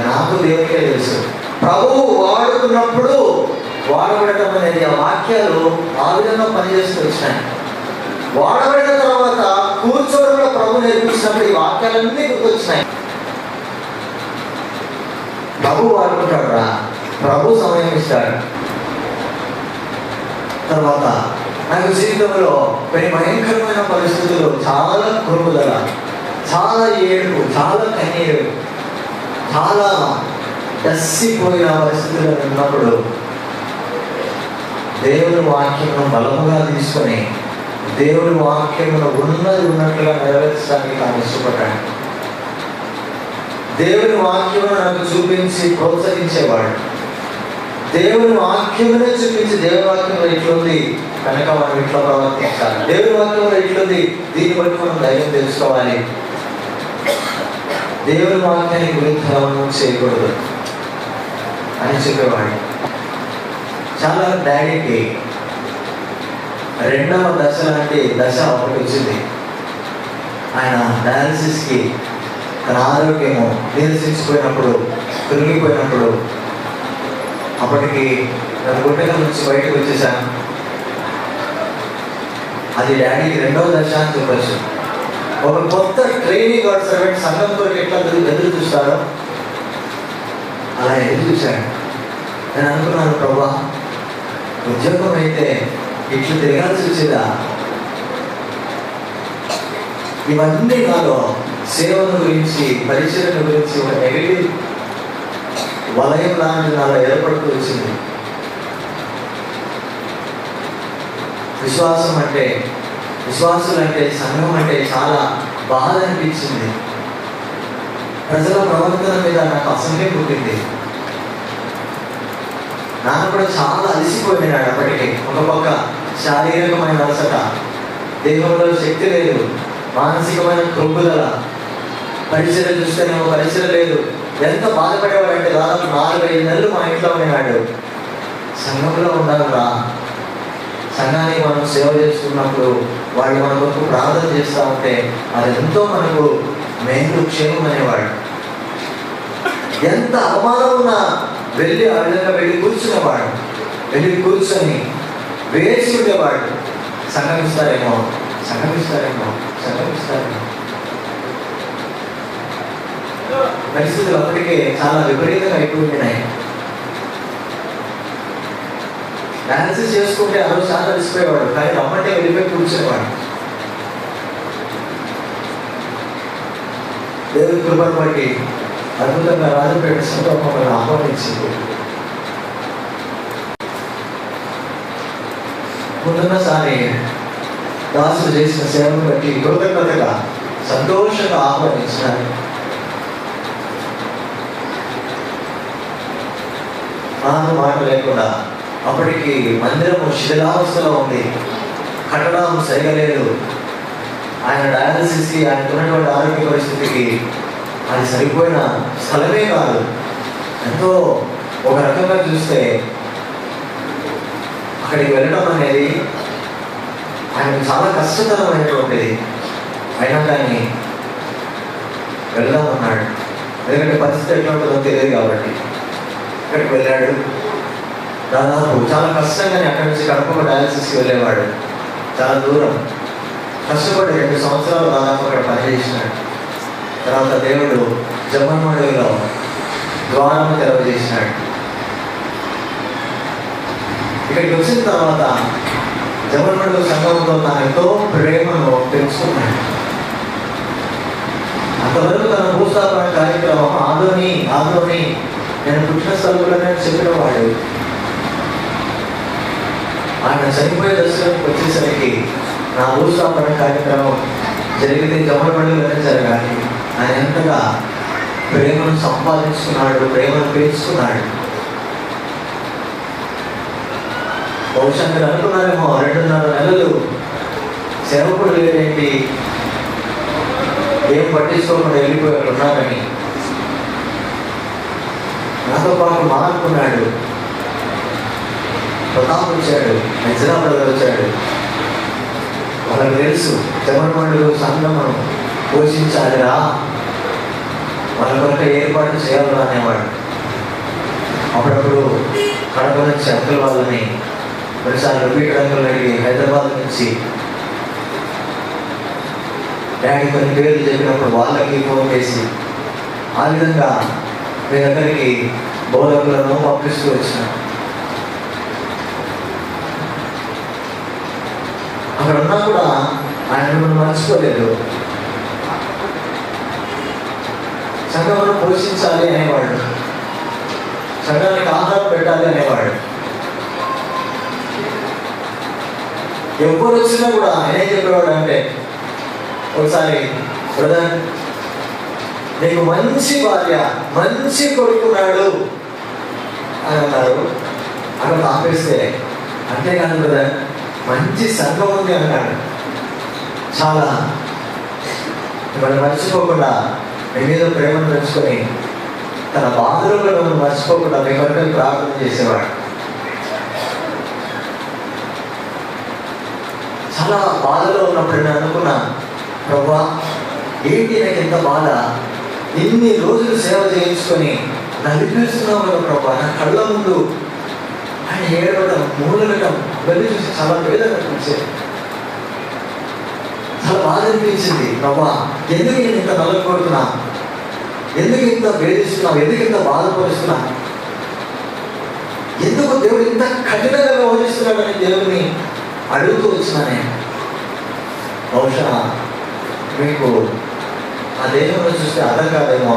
నాకు దేవునికే తెలుసు. ప్రభువు వాడుతున్నప్పుడు వాడబడటం అనేది ఆ వాక్యాలు ఆ విధంగా పనిచేస్తూ వచ్చినాయి. వాడబడిన తర్వాత కూర్చోవడం కూడా ప్రభు నేర్పించినప్పుడు ఈ వాక్యాలన్నీ గుర్తొచ్చినాయి. ప్రభు వాడుకుంటాడు రా, ప్రభు సమయం ఇస్తాడు. తర్వాత నాకు జీవితంలో కొన్ని భయంకరమైన పరిస్థితులు, చాలా కురుకుదల, చాలా ఏడుపు, చాలా కన్నీరు, చాలా కసిపోయిన పరిస్థితుల్లో ఉన్నప్పుడు దేవుని వాక్యమును బలముగా తీసుకొని దేవుని వాక్యమును ఉన్నది ఉన్నట్లుగా నెరవేర్చడానికి తాను ఇష్టపడ్డాడు. దేవుని వాక్యమును నాకు చూపించి ప్రోత్సహించేవాడు. దేవుని వాక్యమునే చూపించి దేవుని వాక్యంలో ఇట్లుంది కనుక మనం ఇట్లా ప్రవర్తించాలి, దేవుని వాక్యంలో ఇట్లుంది దీన్ని బట్టి మనం ధైర్యం తెలుసుకోవాలి, దేవుని వాక్యానికి విరుద్ధంగా చేయకూడదు అని చెప్పేవాడు. చాలా డాడీకి రెండవ దశ లాంటి దశ ఒకటి వచ్చింది. ఆయన డయాలసిస్కి తన ఆరోగ్యము నీరసించిపోయినప్పుడు, కృంగిపోయినప్పుడు, అప్పటికి తన గుండెల నుంచి బయటకు వచ్చేసాను. అది డాడీకి రెండవ దశ అని చెప్పచ్చు. ఒక కొత్త ట్రైనింగ్ గాడ్ సర్వెంట్ సంఘంతో ఎట్లా ఎదురు చూస్తారో అలా ఎదురు చూశాను. నేను అనుకున్నాను, ప్రభా ఉద్యోగం అయితే ఇట్లు తిరగాల్సి వచ్చేదా? ఇవన్నీ నాలో సేవల గురించి, పరిచయం గురించి ఒక నెగిటివ్ వలయం లాంటి నాలో ఏర్పడుతూ వచ్చింది. విశ్వాసులు అంటే సంఘం అంటే చాలా బాధ అనిపించింది. ప్రజల ప్రవర్తన మీద నాకు అసహ్యం పుట్టింది. నాన్న కూడా చాలా అలసిపోయినాడు అప్పటికే. ఒక పక్క శారీరకమైన అలసట, దేహంలో శక్తి లేదు, మానసికమైన కృంగుదల, పరిచయం చూస్తేనేమో పరిచయం లేదు. ఎంత బాధపడేవాడంటే దాదాపు 4-5 నెలలు మా ఇంట్లో ఉన్నాడు. సంఘంలో ఉండాలిరా, సంఘానికి మనం సేవ చేస్తున్నప్పుడు వాళ్ళు మన కొరకు ప్రార్థన చేస్తూ ఉంటే అది ఎంతో మనకు మేలు క్షేమం అనేవాడు. ఎంత అవమానం ఉన్నా వెళ్ళి ఆ విధంగా వెళ్ళి కూర్చునేవాడు. వెళ్ళి కూర్చొని వేచి ఉండేవాడు. సంగమిస్తారేమో. పరిస్థితులు అప్పటికే చాలా విపరీతంగా అయిపోయినాయి. డయాలసిస్ చేసుకుంటే 60% అలసిపోయేవాడు, కానీ రమ్మంటే వెళ్ళిపోయి కూర్చునేవాడు. దేవుని కృపను బట్టి అద్భుతంగా రాజపేట సంఘం మమ్మల్ని ఆహ్వానించింది. ముందున్నసారి దాసులు చేసిన సేవను బట్టి కృతజ్ఞతగా సంతోషంగా ఆహ్వానించినారు. మాట లేకుండా అప్పటికి మందిరము శిథిలావస్థలో ఉంది, కట్టడం సరిగా లేదు. ఆయన డయాలసిస్కి, ఆయనకున్నటువంటి ఆరోగ్య పరిస్థితికి అది సరిపోయిన స్థలమే కాదు. ఎంతో ఒక రకంగా చూస్తే అక్కడికి వెళ్ళడం అనేది ఆయనకు చాలా కష్టతరమైనటువంటిది. అయినా కానీ వెళ్దామన్నాడు. ఎందుకంటే పరిస్థితి ఎట్లా ఉంటుందో తెలియదు కాబట్టి అక్కడికి వెళ్ళాడు. దాదాపు చాలా కష్టంగానే అక్కడి నుంచి కడప డయాలసిస్కి వెళ్ళేవాడు. చాలా దూరం కష్టపడి 2 సంవత్సరాలు దాదాపు అక్కడ పనిచేసినాడు. తర్వాత దేవుడు జమ్మన్మడిలో ద్వారం తెరవజేసినాడు. ఇక్కడికి వచ్చిన తర్వాత జమ్మన్మడిలో సంఘంలో తన ఎంతో ప్రేమను పెంచుకున్నాడు. అంతవరకు తన భూస్థాపన కార్యక్రమం ఆదోని నేను పుట్టిన స్థలంలోనే చెప్పినవాడు. ఆయన చనిపోయే దశలోకి వచ్చేసరికి నా భూస్థాపన కార్యక్రమం జరిగితే జమ్మన్మడిలోనే జరగాలి. ఆయన ఎంతగా ప్రేమను సంపాదించుకున్నాడు, ప్రేమను పెంచుకున్నాడు. బహుశా మీరు అనుకున్నారేమో 2.5 నెలలు సేవకుడు లేదేంటి, ఏం పట్టించుకోకుండా వెళ్ళిపోయి ఉన్నారని. నాతో పాటు మానుకున్నాడు. ప్రతాప్ వచ్చాడు, హైదరాబాద్ వచ్చాడు. వాళ్ళకి తెలుసు చెమటమండు సంఘమును పోషించాలిరా, వాళ్ళ కొరకు ఏర్పాటు చేయాలి అనేవాడు. అప్పుడప్పుడు కడప నుంచి అంకుల్ వాళ్ళని కొన్నిసార్లు రిపీట్ అంకుల్ అడిగి హైదరాబాద్ నుంచి డాడీ కొన్ని పేర్లు చెప్పినప్పుడు వాళ్ళకి ఫోన్ చేసి ఆ విధంగా మీ దగ్గరికి బోధకులను పంపిస్తూ వచ్చిన. అక్కడ ఉన్నా కూడా ఆయన మనం మర్చిపోలేదు. సంఘమును పోషించాలి అనేవాడు, సంఘానికి ఆహారం పెట్టాలి అనేవాడు. ఎవరు వచ్చినా కూడా ఆయన ఏం చెప్పేవాడు అంటే, ఒకసారి బ్రదర్ నీకు మంచి భార్య మంచి కొడుకున్నాడు అని అన్నారు. అక్కడ ఆపేస్తే అంతేకాదు బ్రదర్ మంచి సంఘం ఉంది అన్నాడు. చాలా మిమ్మల్ని మర్చిపోకుండా మీ మీద ప్రేమను పెంచుకొని తన బాధలు కూడా మిమ్మల్ని మర్చిపోకుండా మీ కొరకు ప్రార్థన చేసేవాడు. చాలా బాధలో ఉన్నప్పుడు నేను అనుకున్నా, ప్రభువా ఏంటి నాకు ఎంత బాధ, ఇన్ని రోజులు సేవ చేయించుకొని నలిపిస్తున్నావు కదా ప్రభా. నా కళ్ళ ముందు ఆయన ఏడవడం, మూలగడం వెళ్ళి చూసి చాలా వేదన అనిపించేది, చాలా బాధ అనిపించింది. ప్రభా ఎందుకు నేను ఇంత నలగొడుతున్నా, ఎందుకు ఇంత వేధిస్తున్నావు, ఎందుకు ఇంత బాధపరుస్తున్నా, ఎందుకు దేవుడు ఇంత కఠినంగా వ్యవహరిస్తున్నాడని దేవుడిని అడుగుతూ వచ్చినానే. బహుశా మీకు ఆ దేశంలో చూస్తే అర్థం కాదేమో.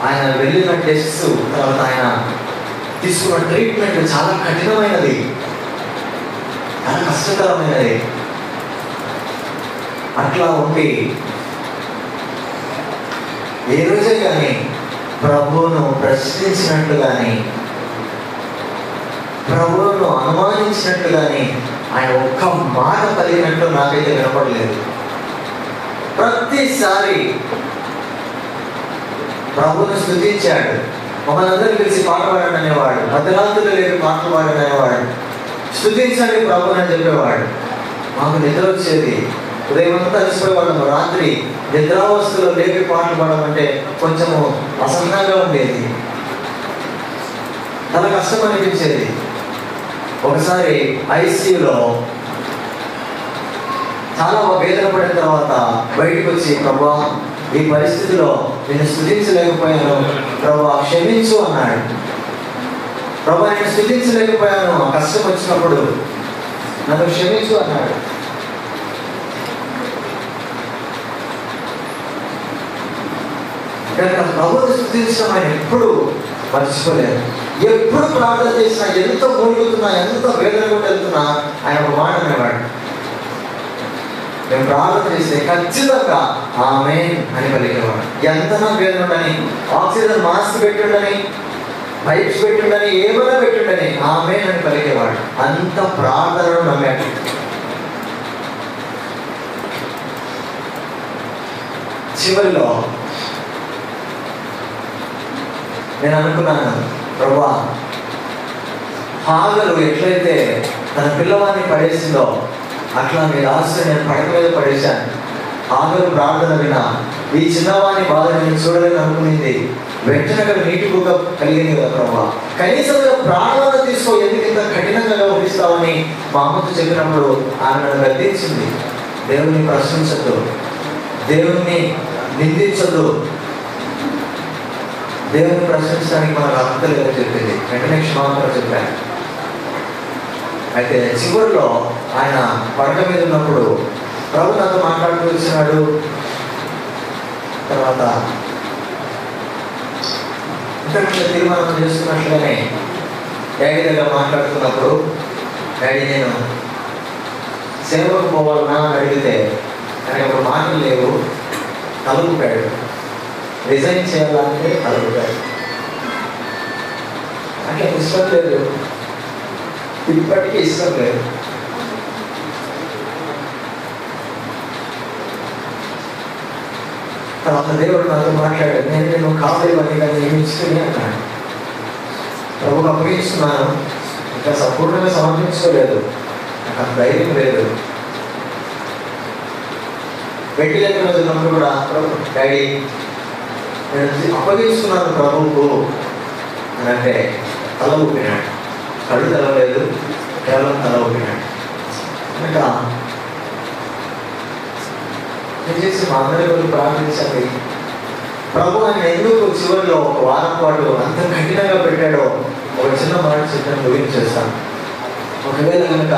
ఆయన వెళ్ళిన టెస్ట్ తర్వాత ఆయన తీసుకున్న ట్రీట్మెంట్ చాలా కఠినమైనది, చాలా కష్టతరమైనది. అట్లా ఉండి ఏ రోజే కానీ ప్రభువును ప్రశ్నించినట్టు కానీ, ప్రభువును అనుమానించినట్టు కానీ ఆయన ఒక్క మాట పలికినట్టు నాకైతే వినపడలేదు. ప్రతిసారి ప్రభువును స్తుతించాడు. మమ్మల్ని అందరినీ పిలిచి పాట పాడండి అనేవాడు, మధ్యరాత్రులు లేక పాటలు పాడండి అనేవాడు, స్తుతించండి ప్రభువుని అని చెప్పేవాడు. మాకు నిద్ర వచ్చేది, ఉదయం అంతా అలసిపోయేవాళ్ళము, రాత్రి నిద్రావస్థలో లేపి పాటలు పాడమంటే కొంచెము అసహనంగా ఉండేది, చాలా కష్టం అనిపించేది. ఒకసారి ఐసీయూలో చాలా వేదన పడిన తర్వాత బయటకు వచ్చి, ప్రభువా ఈ పరిస్థితిలో నేను స్తుతించలేకపోయాను, ప్రభువా క్షమించు అన్నాడు. ప్రభువా నేను స్తుతించలేకపోయాను, కష్టం వచ్చినప్పుడు నన్ను క్షమించు అన్నాడు. ప్రభువుని స్తుతించడం ఆయన ఎప్పుడు మర్చిపోలేదు. ఎప్పుడు ప్రార్థన చేసినా, ఎంత మూలుగుతున్నా, ఎంత వేదన కూడా వెళ్తున్నా ఆయన ఒక మాట అనేవాడు, మేము ప్రార్థన చేస్తే ఖచ్చితంగా ఆమేన్ అని పలికేవాడు. ఎంత నా వేదన ఉండని, ఆక్సిజన్ మాస్క్ పెట్టుండని, పైప్స్ పెట్టుండని, ఏమైనా పెట్టుండని ఆమేన్ అని పలికేవాడు. అంత ప్రార్థనను నమ్మాడు. చివరిలో నేను అనుకున్నాను, ప్రభువా హాగరు ఎట్లయితే తన పిల్లవాడిని పడేసిందో అట్లా మీ రాష్ట్రం నేను పడక మీద పడేశాను. హాగరు ప్రార్థన వినా ఈ చిన్నవాడిని బాధ నేను చూడలేని అనుకునింది, వెంటనే నీటి బుగ్గ కలిగింది కదా ప్రభువా, కనీసం ప్రార్థన తీసుకో, ఎందుకు ఇంత కఠినంగా వ్యవహరిస్తావని మా అమ్మతో చెప్పినప్పుడు ఆమె నన్ను గద్దించింది. దేవుణ్ణి ప్రశ్నించద్దు, దేవుణ్ణి నిందించద్దు, దేవుని ప్రశ్నించడానికి మనకు అర్హత లేదని చెప్పింది. వెంటనే క్షమాపణ చెప్పాను. అయితే చివరిలో ఆయన పడక మీద ఉన్నప్పుడు ప్రభు నాతో మాట్లాడుతూ వచ్చినాడు. తర్వాత ఇంతకంటే తీర్మానం చేసుకున్నట్లుగానే డాడీ దగ్గర మాట్లాడుతున్నప్పుడు, డాడీ నేను సేవకు పోవాలన్నా అని అడిగితే ఆయన ఒక మాటలు లేవు, తలుపుపాడు. రిజైన్ చేయాలంటే అడుగుతారు. నాకు ఇష్టం లేదు, ఇప్పటికీ ఇష్టం లేదు. తర్వాత దేవుడు నాతో మాట్లాడాడు. నేను కావాలి కానీ నియమించుకుని అన్నాడు. ప్రభుకు అప్పగిస్తున్నాను, ఇంకా సంపూర్ణంగా సమర్పించుకోలేదు, నాకు అంత ధైర్యం లేదు. వెంటిలేటర్ మీద ఉన్నప్పుడు కూడా డాడీ నేను అప్పగిస్తున్నాను ప్రభువుకు అని అంటే తల ఊపినాడు. కళ్ళు తెలవలేదు, కేవలం తల ఊపినాడు. కనుక దయచేసి మా అందరి కొరకు ప్రార్థించండి. ప్రభు ఆయన ఎందుకు చివరిలో ఒక వారం పాటు అంత కఠినంగా పెట్టాడో ఒక చిన్న మాట చెప్పడం ముగించేస్తాను. ఒకవేళ కనుక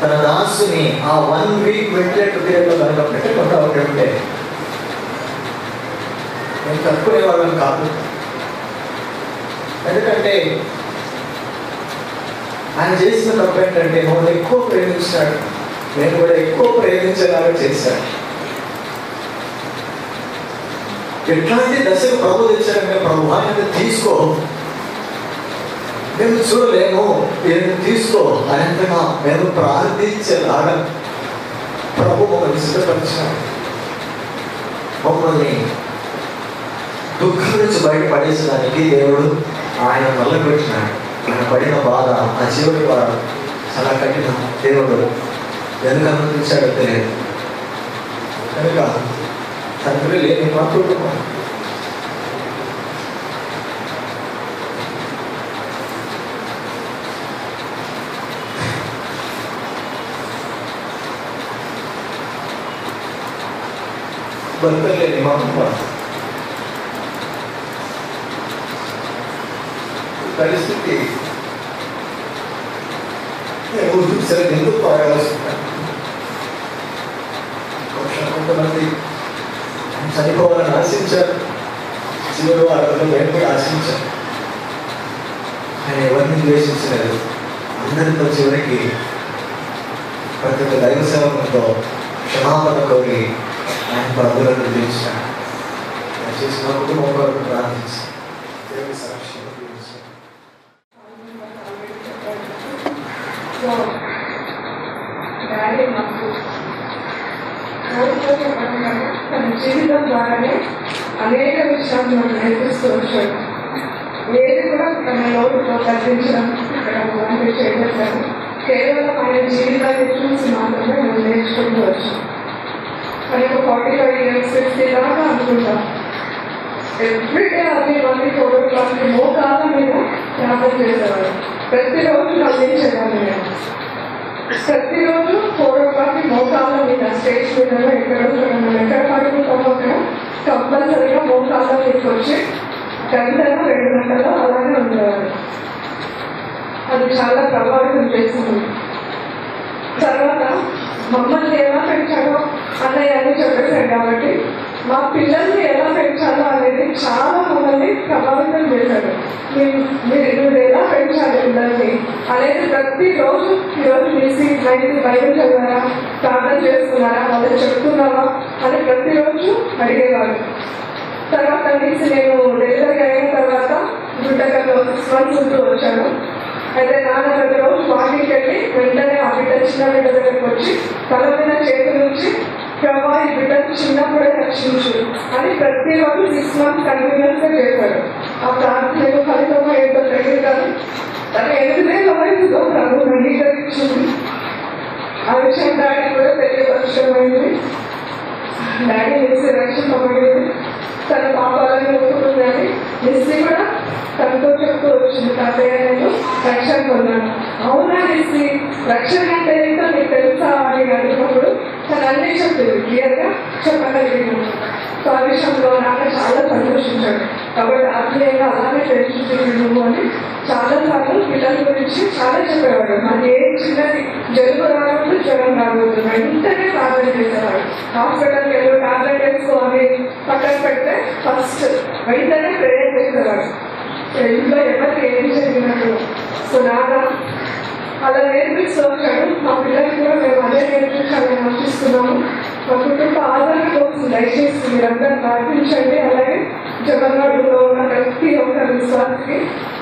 తన దాసుని ఆ 1 వీక్ వెంటిలేటర్ పీరియడ్లో కనుక పెట్టకుండా ఉంటే నేను తక్కువే వాళ్ళని కాదు. ఎందుకంటే ఆయన చేసిన తప్పు ఏంటంటే మమ్మల్ని ఎక్కువ ప్రేమించాడు, నేను కూడా ఎక్కువ ప్రేమించేలాగా చేశాడు. ఎట్లాంటి దశకు ప్రభు తెచ్చాడంటే, ప్రభు ఆయన తీసుకో, నేను చూడలేను, నేను తీసుకో అనంతగా నేను ప్రార్థించేలాగా ప్రభు మమ్మల్ని సిద్ధపరిచాడు. మమ్మల్ని దుఃఖం నుంచి బయటపడేసడానికి దేవుడు ఆయన మొదలుపెట్టినాడు. ఆయన పడిన బాధ, ఆ చివరి బాధ చాలా కఠినం. దేవుడు ఎందుకు అనుమతించాడో తెలియదు. కనుక తండ్రి లేని మా కుటుంబం భర్త లేని మా అమ్మ పరిస్థితి ఎందుకు పారాల్సింది. కొంతమంది చనిపోవాలని ఆశించారు, చివరి వారంలో నేను కూడా ఆశించాను. ఆయన ఎవరిని ద్వేషించలేదు. అందరితో చివరికి ప్రతి ఒక్క దైవ సేవకులతో క్షమాపణ కోరి ఆయన ప్రభులను నిర్మించాడు. చేసిన కుటుంబం కొరకు ప్రార్థించి దేవుని సాక్షి తన జీవితం ద్వారానే అనేక విషయాలు మనం నేర్పిస్తూ వచ్చాడు. ఏది కూడా తన లోటుతో కల్పించడం ఇక్కడ అలాంటివి చేయలేదు. కేవలం ఆయన జీవితాన్ని చూసి మాత్రమే మనం నేర్చుకుంటూ వచ్చాం. మనకు 45 years 60 దాకా అనుకుంటాం. ఎవ్రీడే అది మళ్ళీ 4 o'clock మోకాళ్ళ మీద ప్రార్థన చేసేవాడు. ప్రతిరోజు అందించేవాళ్ళు నేను. ప్రతిరోజు 4 o'clock మోకాళ్ళ మీద స్టేజ్ మీద ఎక్కడ పడుకుంటామో అక్కడ కంపల్సరీగా మోకాళ్ళ మీదకి వచ్చి గంటలో 2 గంటలో అలాగే ఉండేవారు. అది చాలా ప్రభావితం చేస్తుంది. తర్వాత మమ్మల్ని ఎలా పెంచాడో అన్నయ్య అని చెప్పేశాడు కాబట్టి మా పిల్లల్ని ఎలా పెంచాలో అనేది చాలా మమ్మల్ని ప్రభావితం చేశాడు. మీరు ఎలా పెంచాలి పిల్లల్ని అనేది ప్రతిరోజు ఈరోజు తీసి బయట చదివారా, ప్రార్థన చేస్తున్నారా, వాళ్ళకి చెప్తున్నావా అని ప్రతిరోజు అడిగేవాడు. తర్వాత తీసి నేను డెలివరీ అయిన తర్వాత గుడ్డకల్లో 6 months ఉంటూ వచ్చాను. అయితే నాన్న ప్రతిరోజు వాకింగ్కి వెళ్ళి వెంటనే ఆ బిడ్డ చిన్న బిడ్డ దగ్గరకు వచ్చి తల మీద చేతుల నుంచి ప్రభా ఈ బిడ్డకు చిన్నప్పుడే రక్షించు అని ప్రతిరోజు 6 months కంటిన్యూస్ గా చేశాడు. ఆ ప్రార్థనకు ఫలితంగా ఏంటో తెలియదు కానీ తన 8 ఏళ్ల వయసులో ప్రభు అంగీకరించింది. ఆ విషయం డాడీ కూడా తెలియపరచమైంది. డాడీ నిస్సి రక్షింపబడింది. తన పాపాలను ఒప్పుకుందని నిస్సి కూడా తనతో చెప్తూ వచ్చింది, తాతయ్య నేను రక్షణ పొందాను. అవునా నిస్సి రక్షణ అంటే ఏంటో నీకు తెలుసా అని అడిగినప్పుడు తను అన్నీ చెప్తుంది, క్లియర్గా చెప్పగలిగినాను. సో ఆ విషయంలో నాకు చాలా సంతోషించాడు. కాబట్టి ఆత్మీయంగా అలానే తెలుసుకుంటుంది నువ్వు అని చాలాసార్లు పిల్లల గురించి చాలా చెప్పేవాడు. మరి ఏ చిన్నది జలుబు రావద్దు, జ్వరం రావద్దు, వెంటనే ప్రార్థన చేసేవాడు. హాస్పిటల్కి వెళ్ళి టాబ్లెట్ వేసుకో అని పక్కన పెడితే ఫస్ట్ వెంటనే ప్రేయర్ చేసేవాడు. ఇంట్లో ఎవరికి ఏం జరిగినట్టు. సో నాన్న అలా నేర్పిస్తూ వచ్చాడు. మా పిల్లలకి కూడా మేము అదే నేర్పించాలని ఆశిస్తున్నాము. మా కుటుంబ ఆదరణ కోసం దయచేసి మీరందరూ ప్రార్థించండి. అలాగే జగన్నాథంలో ఉన్న ప్రతి ఒక్క విశ్వాసకి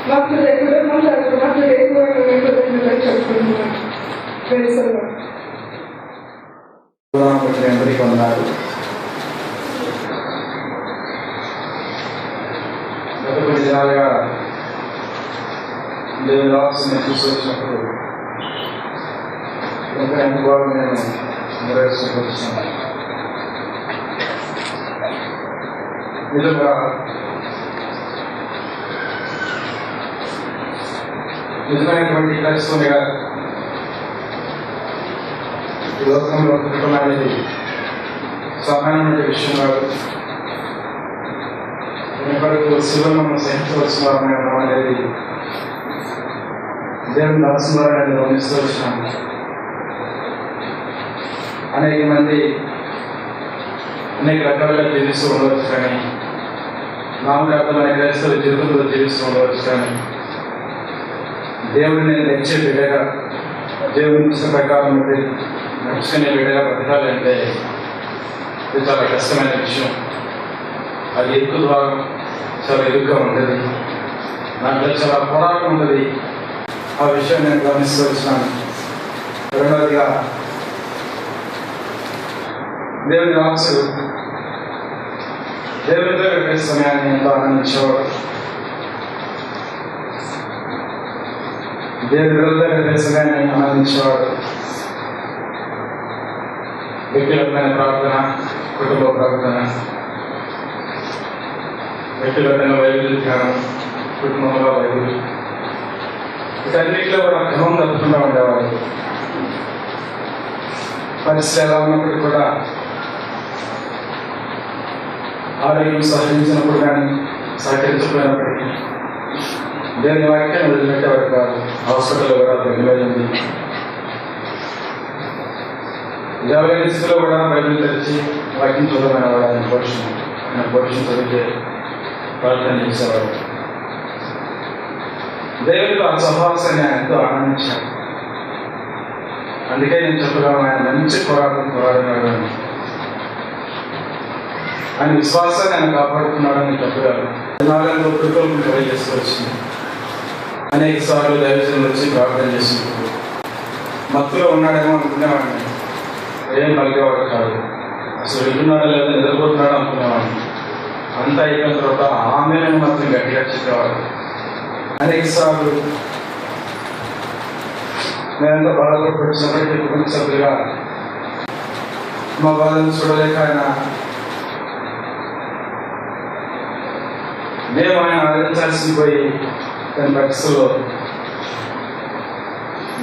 మాకు కుటుంబం మాకు ఎక్కువ చెప్తున్నాను. ఎంబడికి ఉన్నారు. గత కొన్ని దినాలుగా దేవుని రావాల్సిన చూసి వచ్చినప్పుడు ఇంకా ఎంత బాగా నేను నెరవేర్చుకుంటున్నాను. నిజంగా నిజమైనటువంటి క్రైస్తవునిగా ఈ లోకంలో పుట్టడం అనేది సామాన్యమైన విషయం కాదు. ఇప్పటికీ శివను సహించవలసిన అనేది దేవుని దాసం ద్వారా నేను గమనిస్తూ వచ్చినాను. అనేక మంది అనేక రకాలుగా జీవిస్తూ ఉండవచ్చు, కానీ నామకార్థమైన క్రైస్తవ జీవితంలో జీవిస్తూ ఉండవచ్చు, కానీ దేవుడిని నచ్చే బిడ్డగా దేవుని ఇష్ట ప్రకారం నడుచుకునే బిడ్డగా బ్రతకాలి అంటే ఇది చాలా కష్టమైన విషయం. అది ఎక్కువ ద్వారా చాలా ఎదురుగా ఉంటుంది, దాంట్లో చాలా పోరాటం ఉంటుంది. ఆ విషయం నేను గమనిస్తూ వచ్చినాను. రెండవదిగా దేవుని రాసుడు దేవునితో గడిపే సమయాన్ని ఎంతో ఆనందించేవాడు. దేవుని రోజుతో గడిపే సమయాన్ని ఆనందించేవాడు. వ్యక్తిగతమైన ప్రార్థన, కుటుంబ ప్రార్థన, వ్యక్తిగతంగా బైబిల్ ధ్యానం, కుటుంబంలో బైబిల్, వీటన్నిటిలో కూడా క్రమం తప్పకుండా ఉండేవాడు. పరిస్థితి ఎలా ఉన్నప్పటికీ కూడా ఆరోగ్యం సహకరించినప్పుడు కానీ సహకరించకపోయినప్పటికీ దేవుని వాక్యాన్ని వదిలిపెట్టేవాడు కాదు. హాస్పిటల్లో కూడా తగ్గిపోయింది. ఎవరి స్థితిలో కూడా బైబిల్ తెరిచి వాక్యం చూడమైన వాడు ఆయన పోషణ చదివితే ప్రార్థన చేసేవాడు. దేవుడితో ఆ సహవాసాన్ని ఆయన ఎంతో ఆనందించాడు. అందుకే నేను చెప్పగలను, ఆయన మంచి పోరాడినాడు అని, ఆయన విశ్వాసాన్ని ఆయన కాపాడుతున్నాడని చెప్పగలను. నాలుగు కృపలు తెలియజేసుకోవచ్చింది. అనేక సార్లు దైవజనులు వచ్చి ప్రార్థన చేసినప్పుడు మత్తులో ఉన్నాడేమో అనుకునేవాడిని. ఏం పలికేవాడు కాదు. అసలు వింటున్నాడో లేదా నిద్రపోతున్నాడో అనుకునేవాడిని. అంతా అయిపోయిన తర్వాత ఆమెను మాత్రం గట్టిగా చెప్పేవాడు. అనేక సార్లు నేనంతా బాధలో వచ్చినప్పటికీ కుటుంబ సభ్యులుగా మా బాధను చూడలేక మేము ఆయన ఆదరించాల్సి పోయి దాని పరిస్థితుల్లో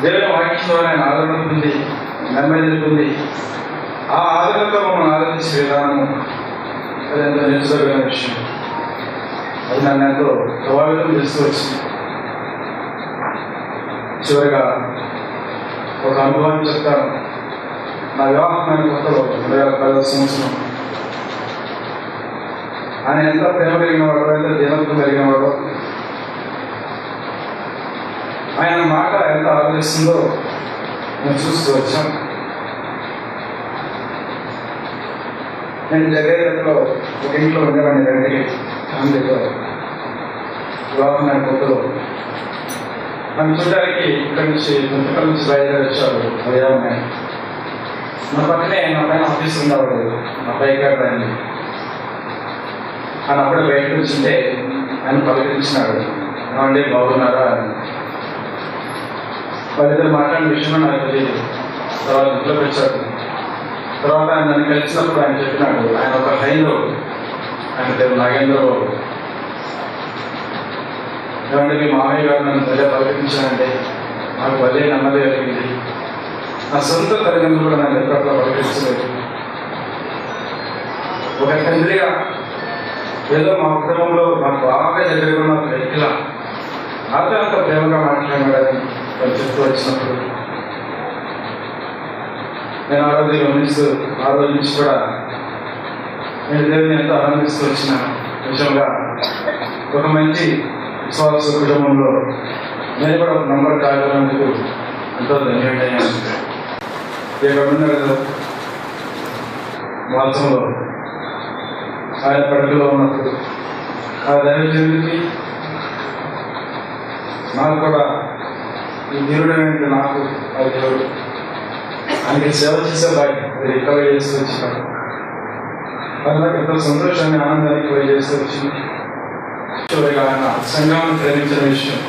దేవుని వాక్యం ద్వారా ఆయన ఆదరణ పొంది నెమ్మది పొంది ఆ ఆదరణతో మమ్మల్ని ఆదరించే విధానము అది ఎంతో నేర్చుకోగలిగిన విషయం. అది నన్ను ఎంతో ప్రభావితం చేస్తూ వచ్చింది. చివరిగా ఒక అనుభవాన్ని చెప్తాను. నా వివాహమైన కొత్తలో 2010వ సంవత్సరం ఆయన ఎంత ప్రేమ కలిగిన వాడో, ఎంత జీవనం కలిగిన వాడో, ఆయన మాట ఎంత ఆదరిస్తుందో నేను చూస్తూ వచ్చాను. నేను జగేలో ఒక ఇంట్లో ఉండేవాడిని. రెండుకి ఫ్యామిలీతో వివాహమైన కొత్తలో నన్ను చూడడానికి ఇక్కడి నుంచి గుంతకల్ నుంచి బయలుదేరి వచ్చాడు ఉదయాన్నే. నా పక్కనే నా పైన ఆఫీస్ ఉండేవాడు, నా పైగారు ఆయన. ఆయన అప్పుడే బయటకు వచ్చింటే ఆయన పలకరించినాడు, ఏమండి బాగున్నారా అని. వాళ్ళిద్దరు మాట్లాడిన విషయంలో నాకు తెలియదు. తర్వాత ఇంట్లోకి వచ్చాడు. తర్వాత ఆయన నన్ను కలిసినప్పుడు ఆయన చెప్పినాడు, ఆయన ఒక హైందవ, ఆయన పేరు నాగేంద్రబాబు. ఏమంటే మీ మామయ్య గారు నన్ను భలే పలకరించానంటే నాకు భలే నమ్మదే కలిగింది. నా సొంత తల్లిదండ్రులు కూడా నన్ను ఎప్పుడప్పుడు పలకరించలేదు. ఒక తండ్రిగా ఏదో మా కుటుంబంలో నాకు బాగా దగ్గరగా ఉన్న ఒక వ్యక్తిలా నాతో అంత ప్రేమగా మాట్లాడాడని వాళ్ళు చెప్తూ వచ్చినప్పుడు నేను ఆ రోజు గమనిస్తూ ఆ రోజు నుంచి కూడా నేను దేవుని ఎంతో ఆనందిస్తూ వచ్చిన విషయంగా ఒక మంచి విశ్వాస కుటుంబంలో నేను కూడా ఒక నంబర్ కాగలందుకు ఎంతో ధన్యవాదాలు. ఏడున్నరలో మాసంలో ఆయన పడకలో ఉన్నప్పుడు ఆ దైవజనుడికి నాకు కూడా ఈ దేవుడైన నాకు ఆ దేవుడు ఆయనకి సేవ చేసే భాగ్యం రికవరీ చేస్తూ వచ్చినాడు. అలాగే ఎంతో సంతోషాన్ని ఆనందాన్ని కూడా చేస్తూ వచ్చింది. చివరిగా ఆయన సంఘాన్ని ప్రేమించిన విషయం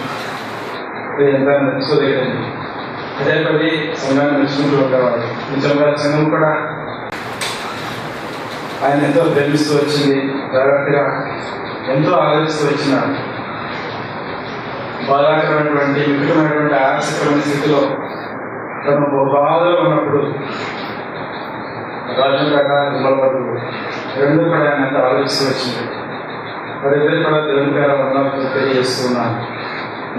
ఎంత నచ్చుకోలేదండి. అదే పడి సంఘాన్ని నచ్చుకుంటూ ఉండేవాడు. నిజంగా సంఘం కూడా ఆయన ఎంతో ప్రేమిస్తూ వచ్చింది. జాగ్రత్తగా ఎంతో ఆదరిస్తూ వచ్చినాడు. బాధాకరమైనటువంటి వికటమైనటువంటి ఆయాసకరమైన స్థితిలో తను బాధలో ఉన్నప్పుడు రాజంపేట నిలబడు రెండు కూడా ఆయన ఎంత ఆలోచిస్తూ వచ్చింది. మరి ఇద్దరు కూడా దేవుని పేర వందనాలు తెలియజేస్తున్నాను.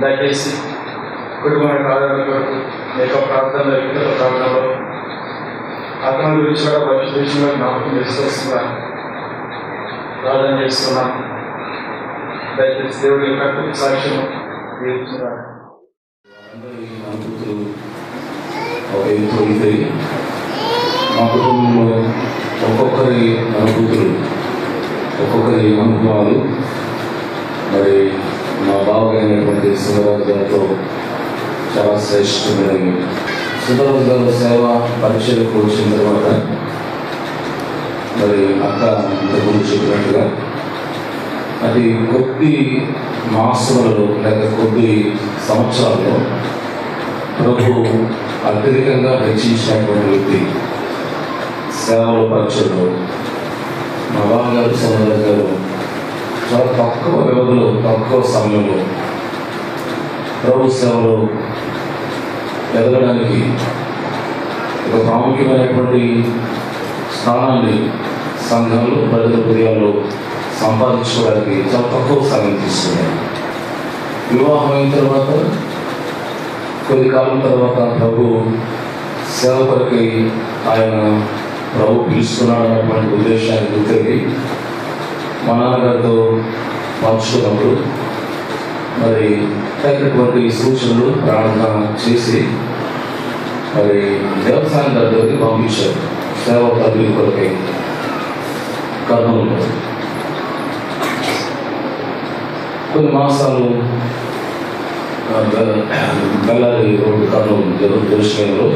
దయచేసి కుటుంబ ప్రార్థన కొరకు మీకు ప్రార్థనలో వ్యక్తిగత ప్రార్థనలో ఆత్మ గురించి కూడా భవిష్యత్ విషయంలో జ్ఞాపకం చేసుకొస్తున్నాను, ప్రార్థన చేస్తున్నాను. దయచేసి దేవుడి యొక్క సాక్ష్యం తీర్చున్నాను. ఒక ఎత్తు అయితే మా కుటుంబంలో ఒక్కొక్కరి అనుభూతులు, ఒక్కొక్కరి అనుభవాలు మరి మా బావగారైనటువంటి సుందరరాజు గారితో చాలా శ్రేష్టమైనవి. సుందరరాజు గారు సేవ పరీక్షలకు వచ్చిన తర్వాత మరి అక్క ఇంతకుముందు చెప్పినట్టుగా అది కొద్ది మాసములలో లేక కొద్ది సంవత్సరాల్లో ప్రభు అత్యధికంగా హెచ్చించినటువంటి వ్యక్తి. సేవలో పరిచయంలో మా బావగారు సుందరరాజు గారు చాలా తక్కువ వ్యవధిలో, తక్కువ సమయంలో ప్రభు సేవలో ఎదగడానికి ఒక ప్రాముఖ్యమైనటువంటి స్థానాన్ని సంఘంలో ప్రజల హృదయాల్లో సంపాదించుకోవడానికి చాలా తక్కువ సమయం తీసుకున్నాడు. వివాహం అయిన తర్వాత కొద్ది కాలం తర్వాత ప్రభు సేవ కొరకై ఆయన ప్రభు పిలుస్తున్నాడు అన్నటువంటి ఉద్దేశాన్ని గుర్తించి మా నాన్నగారితో పంచుకున్నప్పుడు మరి తగినటువంటి సూచనలు ప్రార్థన చేసి మరి వ్యవసాయం దగ్గరికి పంపించారు సేవ తల్లి కొరకై కర్నూలులో. కొన్ని మాసాలు బెల్లారి రోడ్డు కర్నూలు దేశంలో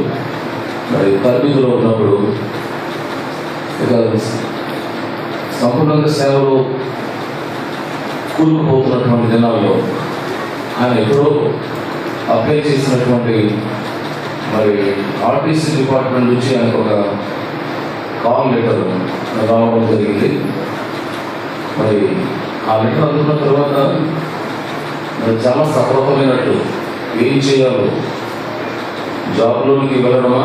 మరి తరబీదులో ఉన్నప్పుడు ఇక సంపూర్ణంగా సేవలో కూరుకుపోతున్నటువంటి దినాల్లో ఆయన ఎప్పుడో అప్లై చేసినటువంటి మరి ఆర్టీసీ డిపార్ట్మెంట్ నుంచి ఆయనకు ఒక కాల్ లెటర్ రావడం జరిగింది. మరి ఆ లెటర్ అందుకున్న తర్వాత మరి చాలా సఫలమైనట్టు ఏం చేయాలో, జాబ్లోనికి వెళ్ళడమా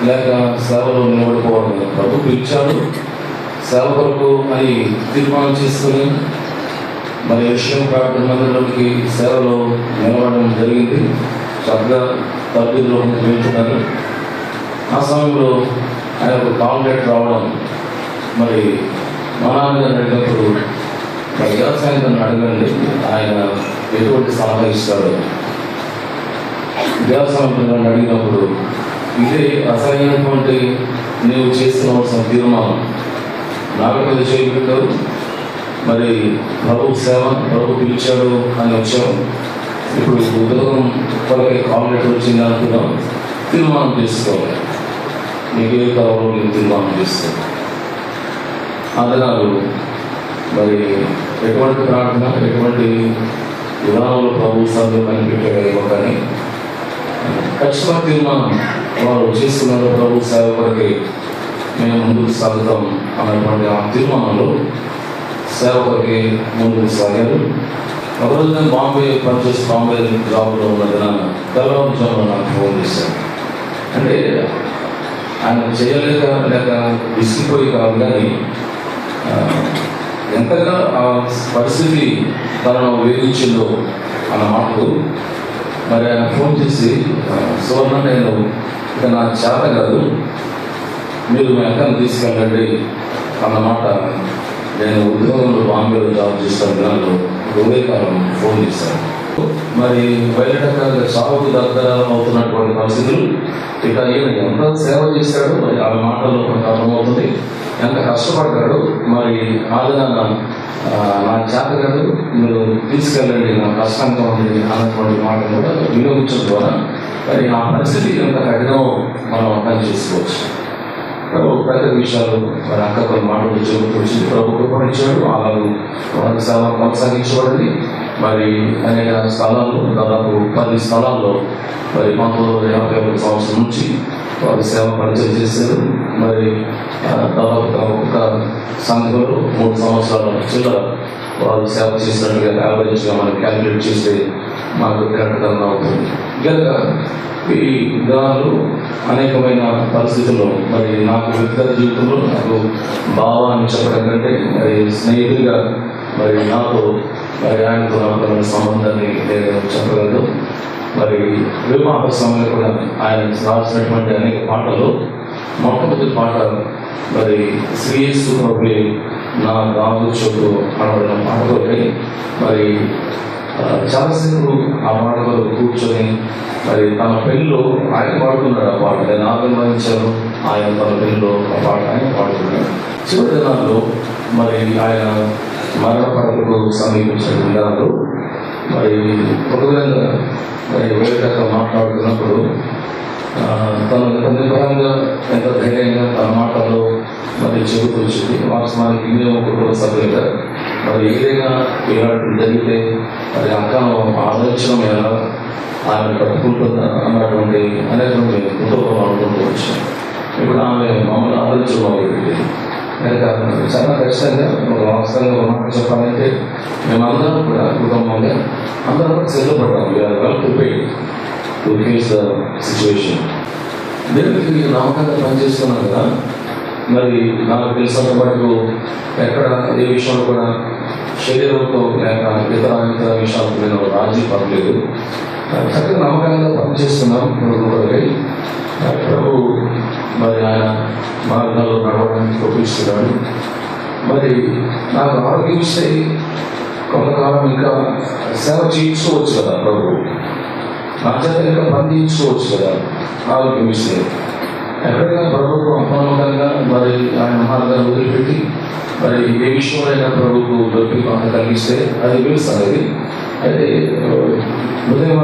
లేక సేవలో నిలబడిపోవడమా. ప్రభు పిలిచాడు సేవ కొరకు అని తీర్మానం చేసుకుని మరి విషయం ప్రార్థన మందిరంలోకి సేవలో నిలబడడం జరిగింది. చక్కగా తరబీదులో వెళ్తున్నారు. ఆ సమయంలో ఆయన ఒక కాల్ లెటర్ రావడం మరి మా నాన్నగారిని అడిగినప్పుడు మరి వ్యవసాయం అడగండి ఆయన ఎటువంటి సలహా ఇస్తాడు. వ్యవసాయం అడిగినప్పుడు ఇదే అసలైనటువంటి నీవు చేస్తున్న తీర్మానం నాకు మీద చేయబెట్టావు. మరి ప్రభు సేవ ప్రభు పిలిచాడు అని వచ్చావు. ఇప్పుడు ఉద్యోగం కొరకై కాల్ లెటర్ వచ్చింది అనుకున్నాం. తీర్మానం చేసుకోవాలి, నీకు ఏ కావాలో నేను తీర్మానం చేసుకోవాలి. ఆ దినాలు మరి ఎటువంటి ప్రార్థన, ఎటువంటి విధానంలో ప్రభు సంఘం కనిపెట్టేమో కానీ ఖచ్చితంగా తీర్మానం వారు చేస్తున్నారు. ప్రభు సేవ కొరకై మేము ముందుకు సాగుతాం అన్నటువంటి ఆ తీర్మానంలో సేవ కొరకై ముందుకు సాగారు. ఒకరోజు నేను బాంబే పనిచేసి బాంబే జాబ్లో ఉన్నదిన తెల్లవారుజామున నాకు ఫోన్ చేశాను. అంటే ఆయన చేయలేక లేక విసిగిపోయి కాదు కానీ ఎంతగా ఆ పరిస్థితి తనను వేధించిందో అన్న మాటకు మరి ఆయన ఫోన్ చేసి సువర్ణ నేను ఇక నా చేత కాదు, మీరు మీ అక్కను తీసుకెళ్ళండి అన్నమాట. నేను ఉద్యోగంలో బాంబేలో జాబ్ చేస్తాను దినాల్లో ఉదయకాలం ఫోన్ చేశాను. మరి బయటకాలుగా చావుకు దగ్గర అవుతున్నటువంటి పరిస్థితులు. ఇక ఈయన ఎంత సేవ చేశాడో మరి ఆ మాటల్లో కొంత అర్థమవుతుంది, ఎంత కష్టపడ్డాడు. మరి ఆదరణ నా చేతగాడు, మీరు తీసుకెళ్ళండి, నా కష్టంగా ఉంది అన్నటువంటి మాటను కూడా వినియోగించడం ద్వారా మరి ఆ పరిస్థితి ఎంత కఠినమో మనం అర్థం చేసుకోవచ్చు. ప్రభు పెద్ద విషయాలు మరి అక్క కొన్ని మాటలు చెబుతూ ప్రభు కృపణించాడు. అలాగే వారి సేవ కొనసాగించబడింది. మరి అనేక స్థలాల్లో, దాదాపు 10 స్థలాల్లో మరి 1951 సంవత్సరం నుంచి వారి సేవ పరిచయం చేశారు. మరి దాదాపు ఒక సంఘంలో 3 సంవత్సరాల చిల్లర వారు సేవ చేసినట్టుగా యావరేజ్గా మనం క్యాలిక్యులేట్ చేస్తే మాకు కరెక్ట్గా అవుతుంది. కనుక ఈ విధానాలు అనేకమైన పరిస్థితుల్లో మరి నాకు వ్యక్తిగత జీవితంలో నాకు బావ అని చెప్పడం కంటే మరి స్నేహితుడిగా మరి నాకు మరి ఆయనతో నాకు సంబంధాన్ని నేను చెప్పగలను. మరి వివాహ సమయంలో కూడా ఆయన రాసినటువంటి అనేక పాటలు మొట్టమొదటి పాట మరి శ్రీయేసు ప్రభువే నా రాజు చోటు అనబడిన పాటతోటి మరి చాలాసేపు ఆ పాటలో కూర్చొని మరి తన పెళ్ళిలో ఆయన పాడుతున్నాడు. ఆ పాట నేను ఆనందించాను. ఆయన తన పెళ్ళిలో ఆ పాట ఆయన పాడుతున్నాడు. చివరి దినాల్లో మరి ఆయన మరణ పడకకు సమీపించిన దినాలు మరి ఒక విధంగా మరి వేరే మాట్లాడుతున్నప్పుడు తన నిర్భయంగా ఎంత ధైర్యంగా తన మాటల్లో మరి చెబుతూ వచ్చింది. వాస్తవానికి మేము కుటుంబ సభ్యులుగా మరి ఏదైనా ఇలాంటి జరిగితే మరి అక్కను ఆలోచన ఎలా ఆమె కట్టుకుంటుందా అన్నటువంటి అనేక మేము కుటుంబం అనుకుంటూ వచ్చాం. ఇప్పుడు ఆమె మమ్మల్ని ఆలోచన కనుక చాలా కష్టంగా ఒక వాస్తవంగా ఒక మాట చెప్పాలంటే మేమందరం కూడా కుటుంబంగా అందరం కూడా సిద్ధపడ్డాం. We are well prepared to face the situation. దేవుడికి నమ్మకంగా పనిచేస్తున్నాం కదా. మరి నాకు తెలిసినంత వరకు ఎక్కడ ఏ విషయంలో కూడా శరీరంతో లేక ఇతర విషయాలకు నేను రాజీ పడలేదు. చక్కగా నమ్మకంగా పనిచేస్తున్నాం. ప్రభు మరి ఆయన మార్గాల్లో నడవడానికి చూపిస్తున్నాడు. మరి నాకు ఆరోగ్యం ఇస్తే కొంతకాలం ఇంకా సేవ చేయించుకోవచ్చు కదా ప్రభు, నా చేత ఇంకా పని చేయించుకోవచ్చు కదా ఆరోగ్యం ఇస్తే. ఎక్కడైనా ప్రభుత్వం అపనమ్మకంగా మరి ఆయన మార్గాన్ని వదిలిపెట్టి మరి ఏ విషయంలో ప్రభుకు దొరికి కలిగిస్తే అది వేస్తుంది. అయితే ఉదయం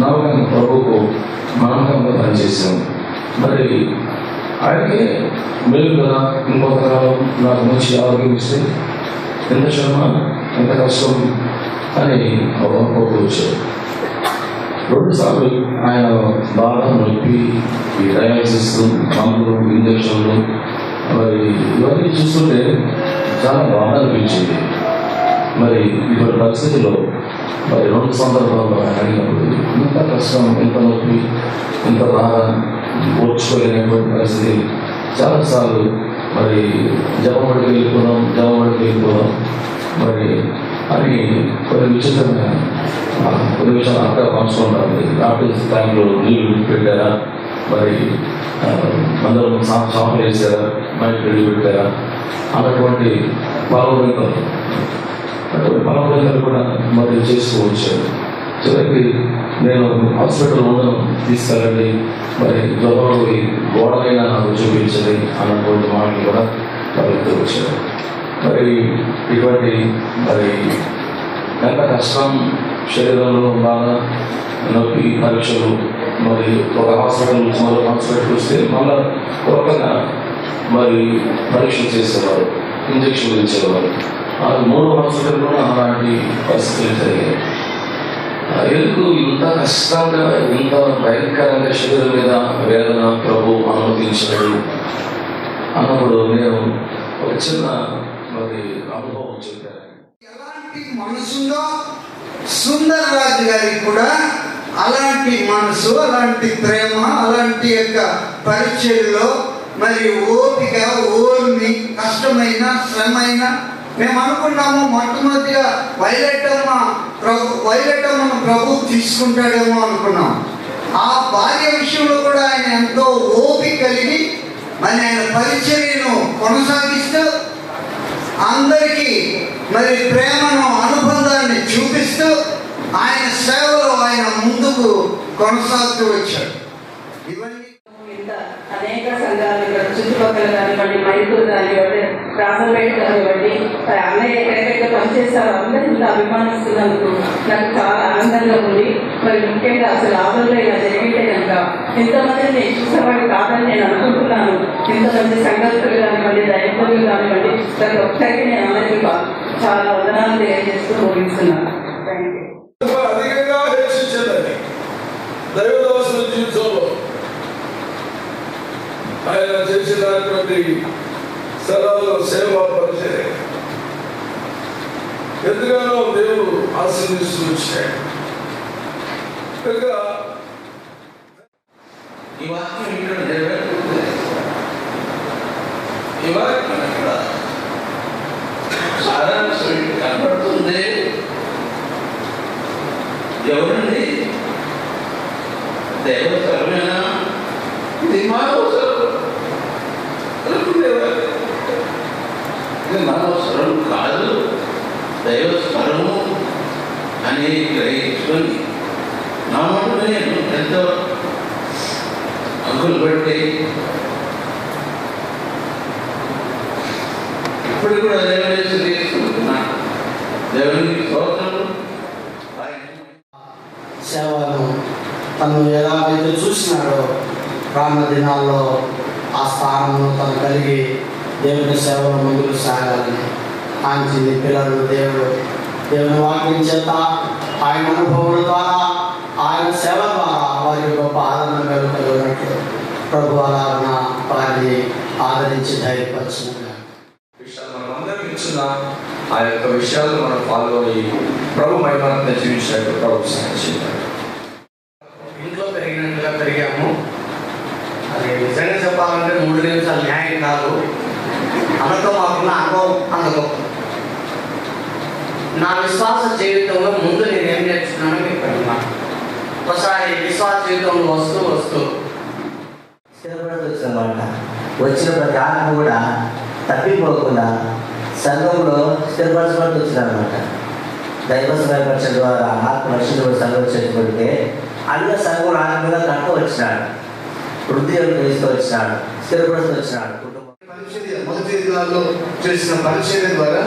నమ్మకంగా ప్రభుకు నమ్మకంగా పనిచేసాం. మరి ఆయనకి మేలు కదా, ఇంకొంతకాలం నాకు మంచి ఆరోగ్యం ఇస్తే ఎంత శ్రమ ఎంత కష్టం అని వచ్చారు. 2 సార్లు ఆయన బాగా నొప్పి, ఈ డయాలసిస్, మందులు, ఇంజక్షన్లు మరి ఇవన్నీ చూస్తుంటే చాలా బాధ అనిపించింది. మరి ఇప్పటి పరిస్థితుల్లో మరి 2 సందర్భాల్లో అడిగినప్పుడు ఇంత కష్టం, ఎంత నొప్పి, ఇంత బాధ ఓర్చుకోలేనటువంటి పరిస్థితి. చాలాసార్లు మరి జపబడికి వెళ్ళిపోదాం మరి అని కొన్ని విచిత్రమైన కొన్ని విషయాలు అక్కడ పంచుకుంటారు. ఆఫీస్ టైంలో నీళ్ళు పెట్టారా, మరి అందరూ షాపులు వేసారా, మైక్ రెడీ పెట్టారా అన్నటువంటి పలవరింతలు కూడా మరి చేసుకోవచ్చారు. చివరికి నేను హాస్పిటల్ ఉండడం తీసుకెళ్ళండి, మరి జ్వరంలో గోడలైనా నాకు చూపించండి అన్నటువంటి మాటలు కూడా పలుకుతూ వచ్చారు. మరి ఇటువంటి మరి ఎంత కష్టం, శరీరంలో బాగా నొప్పి, పరీక్షలు, మరి ఒక హాస్పిటల్ నుంచి మరో హాస్పిటల్ వస్తే మళ్ళా కొత్తగా మరి పరీక్షలు చేసేవారు, ఇంజక్షన్లు ఇచ్చేవారు. ఆ 3 హాస్పిటల్లో అలాంటి పరిస్థితులు జరిగాయి. ఎందుకు ఇంత కష్టంగా, ఇంత భయంకరంగా శరీరం మీద వేదన ప్రభు అనుమతించాడు అన్నప్పుడు నేను ఒక చిన్న మరి అనుభవం చెప్పాను. ఎలాంటి మనసుందో సుందరరాజు గారికి కూడా అలాంటి మనసు, అలాంటి ప్రేమ, అలాంటి యొక్క పరిచర్యలో మరి ఓపిక, ఓర్మి, కష్టమైన శ్రమైన మేము అనుకున్నాము మొట్టమొదటిగా వైలెటమ్మను ప్రభు తీసుకుంటాడేమో అనుకున్నాం. ఆ భార్య విషయంలో కూడా ఆయన ఎంతో ఓపిక కలిగి మరి ఆయన పరిచర్యను కొనసాగిస్తూ అందరికీ మరి ప్రేమను, అనుబంధాన్ని చూపిస్తూ ఆయన సేవలో ముందుకు కొనసాగుతూ వచ్చాడు. ఇవన్నీ ఇంత అనేక సంఘాలు ఇక్కడ చుట్టుపక్కల కానివ్వండి, మైసూరు కానివ్వండి, రాజంపేట కానివ్వండి, అన్నయ్య ఎక్కడెక్కడ పనిచేస్తారో అందరూ ఇంత అభిమానిస్తున్నందుకు నాకు చాలా ఆనందంగా ఉంది. మరి ముఖ్యంగా అసలు ఆదరణ ఇలా జరిగితే కనుక ఎంతమంది నేను చూసేవాడు కాదని నేను అనుకుంటున్నాను. ఎంతమంది సంఘస్థులు కానివ్వండి, దైవతులు కానివ్వండి, ప్రతి ఒక్కరికి నేను అందరికీ చాలా వందనాలు తెలియజేస్తూ ముగిస్తున్నాను. Thank you. అధికంగా హెచ్చించండి దైవదాసుల జీవితంలో ఆయన చేసినటువంటి స్థలాల్లో సేవా పరిచయం ఎంతగానో దేవుడు ఆశీర్వదిస్తూ వచ్చాడు. ఈ వాక్యం ఇక్కడ నెరవేరుతుంది. ఈ వాక్యం ఇక్కడ సారాంశం కనబడుతుంది. ఎవరండి? దేవతరమేనా? ఇది మానవసరం. ఇది మానవసరం కాదు, దైవస్వరము అని గ్రహించుకొని నా మాట నేను ఎంతో అంకులు పెట్టి ఇప్పుడు కూడా దేవుని తీసుకుంటున్నాను. దేవునికి స్తోత్రం. సేవను తను ఎలాగైతే చూసినాడో రానున్న దినాల్లో ఆ స్థానంలో తను కలిగి దేవుని సేవలో ముందుకు సాగాలని ఆంచింది పిల్లలు. దేవుని వాక్యం చేత ఆయన అనుభవం ద్వారా ఆయన సేవ ద్వారా వారికి గొప్ప ఆదరణ కలిగినట్లు ప్రభు అలాగ వారిని ఆదరించి ధైర్యపరిచిన విషయాలు మనం అందరికీ ఇచ్చిన ఆ యొక్క విషయాలు మనం ఫాలో అయ్యి ప్రభు మహిమానంద జీవించినట్టు ప్రభు సహాయం. ఇంట్లో పెరిగినట్టుగా పెరిగాము. అది నిజంగా చెప్పాలంటే 3 నిమిషాలు న్యాయం కాదు. అందులో మాకున్న అనుభవం అందుకో నా విశ్వాస జీవితంలో ముందు నేను ఏం నేర్చుకున్నానో మీకు అడుగుతున్నాను. ఒకసారి విశ్వాస జీవితంలో వస్తూ స్థిరపడి వచ్చినమాట. వచ్చిన ప్రతి ఆత్మ కూడా తప్పిపోకుండా సంఘంలో స్థిరపరచబడి వచ్చినారనమాట. దైవ సమయపరచడం ద్వారా ఆత్మ రక్షణ సంఘం చేపడితే అన్న సంఘం ఆత్మగా కట్ట వచ్చినాడు, వృద్ధి వేస్తూ వచ్చినాడు, స్థిరపరుస్తూ వచ్చినాడు. మొదటి దినాల్లో చేసిన పరిచర్య ద్వారా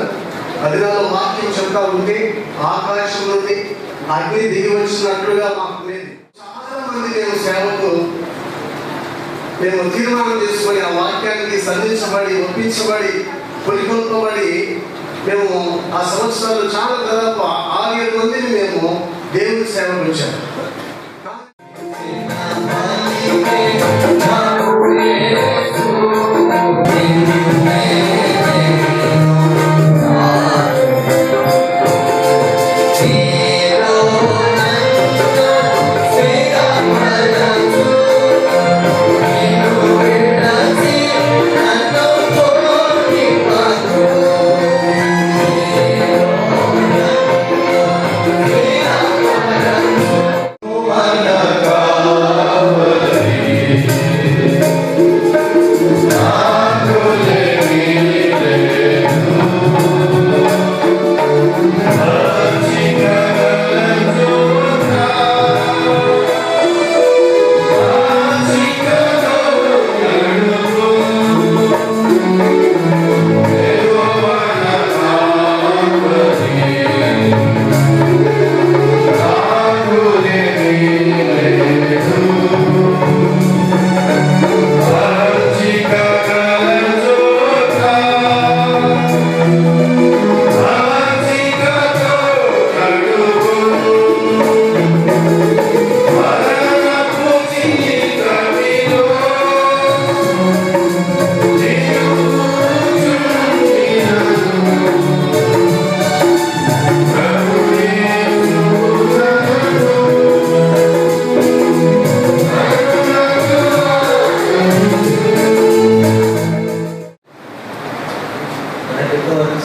అదినాలో వాక్యం చెప్తా ఉంటే ఆకాశం నుండి అగ్ని దిగి వచ్చినట్లుగా మాకు లేదు. చాలా మంది మేము సేవకు మేము తీర్మానం చేసుకొని ఆ వాక్యానికి సంధించబడి, ఒప్పించబడి, కొలికొల్పబడి మేము ఆ సంవత్సరాలు చాలా దాదాపు 6-7 మందిని మేము దేవుని సేవకు వచ్చాము.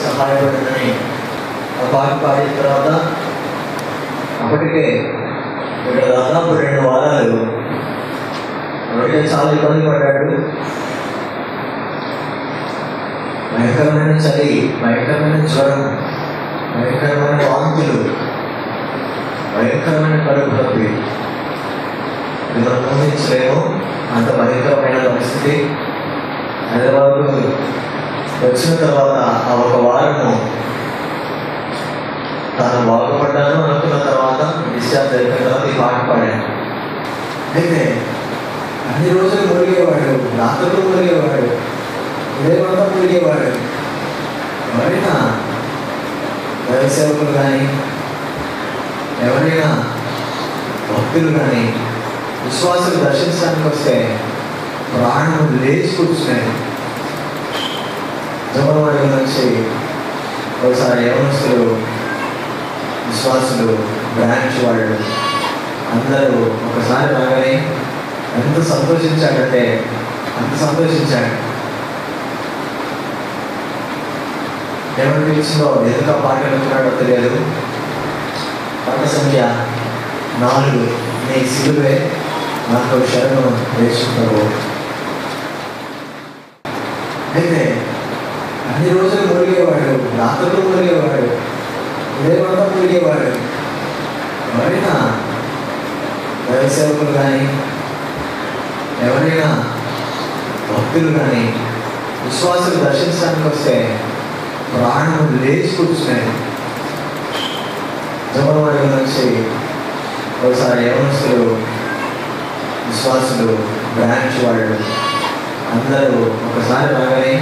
సహాయపడిందని ఆ పాట పాడిన తర్వాత అప్పటికే ఇక్కడ దాదాపు 2 వారాలు చాలా ఇబ్బంది పడ్డాడు. భయంకరమైన చలి, భయంకరమైన జ్వరం, భయంకరమైన వాంతులు, భయంకరమైన కడుపు నొప్పి, ఇది మనం ఊహించలేము. అంత భయంకరమైన పరిస్థితి. హైదరాబాద్ వచ్చిన తర్వాత ఆ ఒక వారము తాను బాగుపడ్డాను అనుకున్న తర్వాత డిశ్చార్జ్ అయిపోయిన తర్వాత ఈ పాట పాడాను. అయితే అన్ని రోజులు మురిగేవాడు, రాత్రులు మురిగేవాడు, ఉదయమంతా మురిగేవాడు. ఎవరైనా దైవసేవకులు కానీ ఎవరైనా భక్తులు కానీ విశ్వాసులు దర్శించడానికి వస్తే ప్రాణం లేచి కూర్చున్నాయి. జమలవాడి నుంచి ఒకసారి యవనస్తులు, విశ్వాసులు, బ్రాంచ్ వాళ్ళు అందరూ ఒకసారి రాగానే ఎంత సంతోషించాడంటే అంత సంతోషించాడు. ఏమనిపించిందో, ఎందుకు ఆ పాట వెళ్తున్నాడో తెలియదు. పాట సంఖ్య 4, నీ సిలువే నాకు శరణు వేసుకుంటావు. అయితే అన్ని రోజులు మురిగేవాడు, రాత్రులు మురిగేవాడు, ఉదయమంతా మురిగేవాడు. ఎవరైనా దైవసేవకులు కానీ ఎవరైనా భక్తులు కానీ విశ్వాసులు దర్శించడానికి వస్తే ప్రాణం లేచి కూర్చున్నాయి. జమలవాడి నుంచి ఒకసారి యవనస్తులు, విశ్వాసులు, బ్రాంచ్ వాళ్ళు అందరూ ఒకసారి రాగానే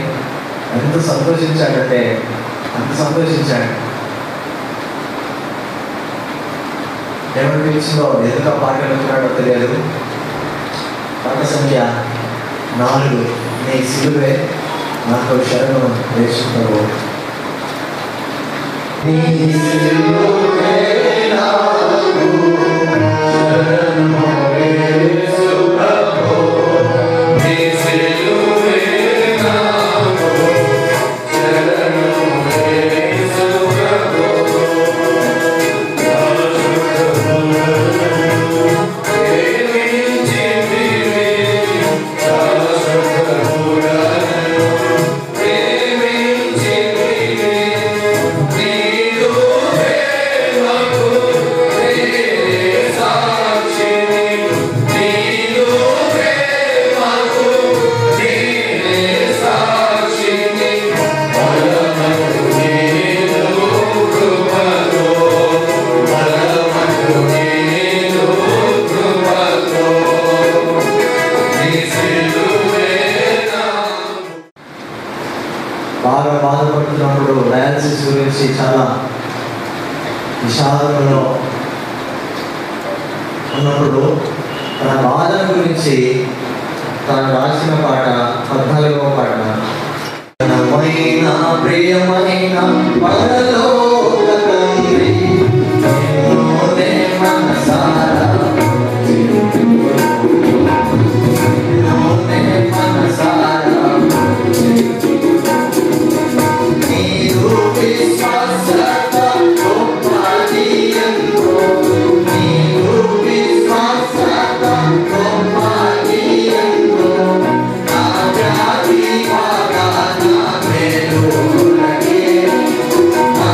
ఎంత సంతోషించాడంటే అంత సంతోషించాడు. ఏమనిపించిందో, ఎందుకు ఆ పాట వెళ్తున్నాడో తెలియదు. పాట సంఖ్య 4, నీ సిలువే నాకు శరణు వేసుకుంటావు. బాగా బాధపడుతున్నప్పుడు డయాలసిస్ గురించి చాలా విషాదంలో ఉన్నప్పుడు తన బాధల గురించి తను రాసిన పాట 14వ పాట. ప్రియమైన పరలోక తండ్రి, నిన్నునే మనసారా I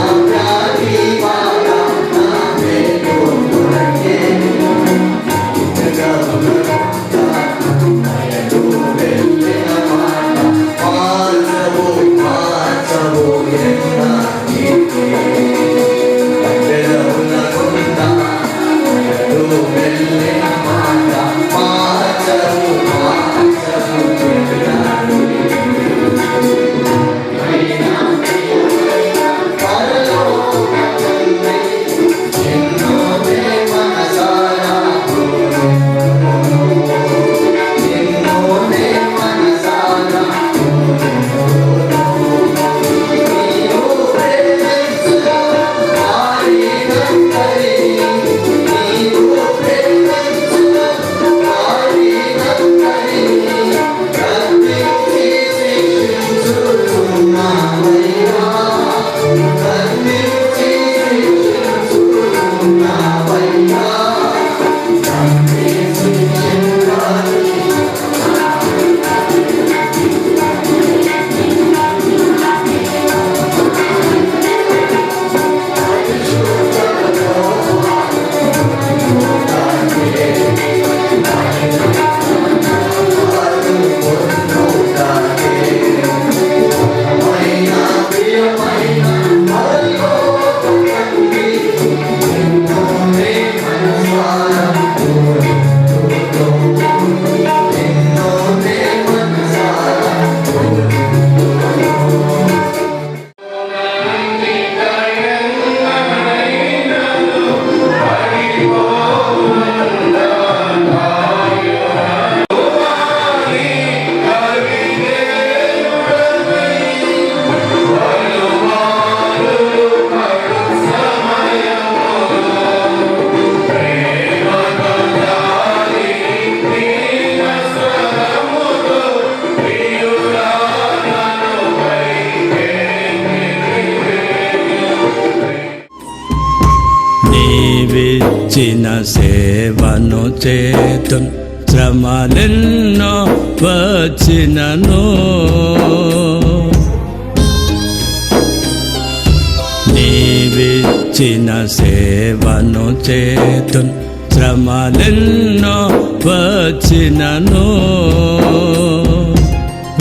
నీవిచ్చిన సేవను చేతున్ శ్రమలెన్నో వచ్చినను నీవిచ్చిన సేవను చేతున్ శ్రమలెన్నో వచ్చినను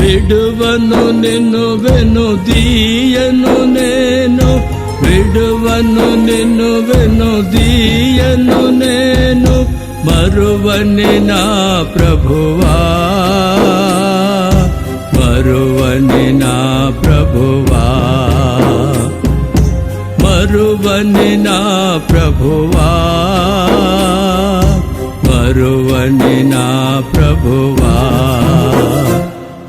విడువను నిన్ను వెనుదీయను నేను విడువను నిన్ను వెనుదీయను నేను మరువని నా ప్రభువా మరువని నా ప్రభువా మరువని నా ప్రభువా మరువని నా ప్రభువా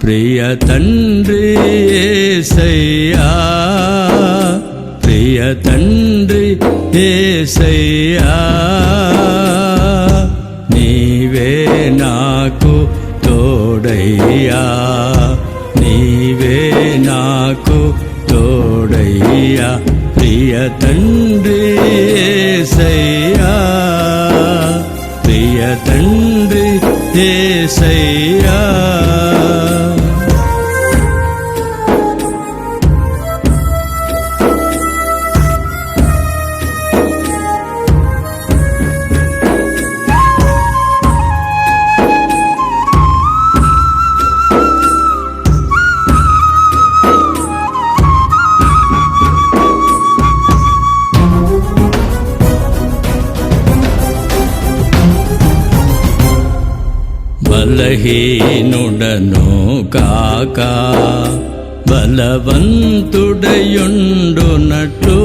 ప్రియ తండ్రి యేసయ్యా ప్రియ తండ్రి యేసయ్యా నీవే నాకు తోడయ్యా నీవే నాకు తోడయ్యా ప్రియ తండ్రి యేసయ్యా ప్రియ తండ్రి యేసయ్యా బలహీనుడను కాక బలవంతుడయుండునట్లు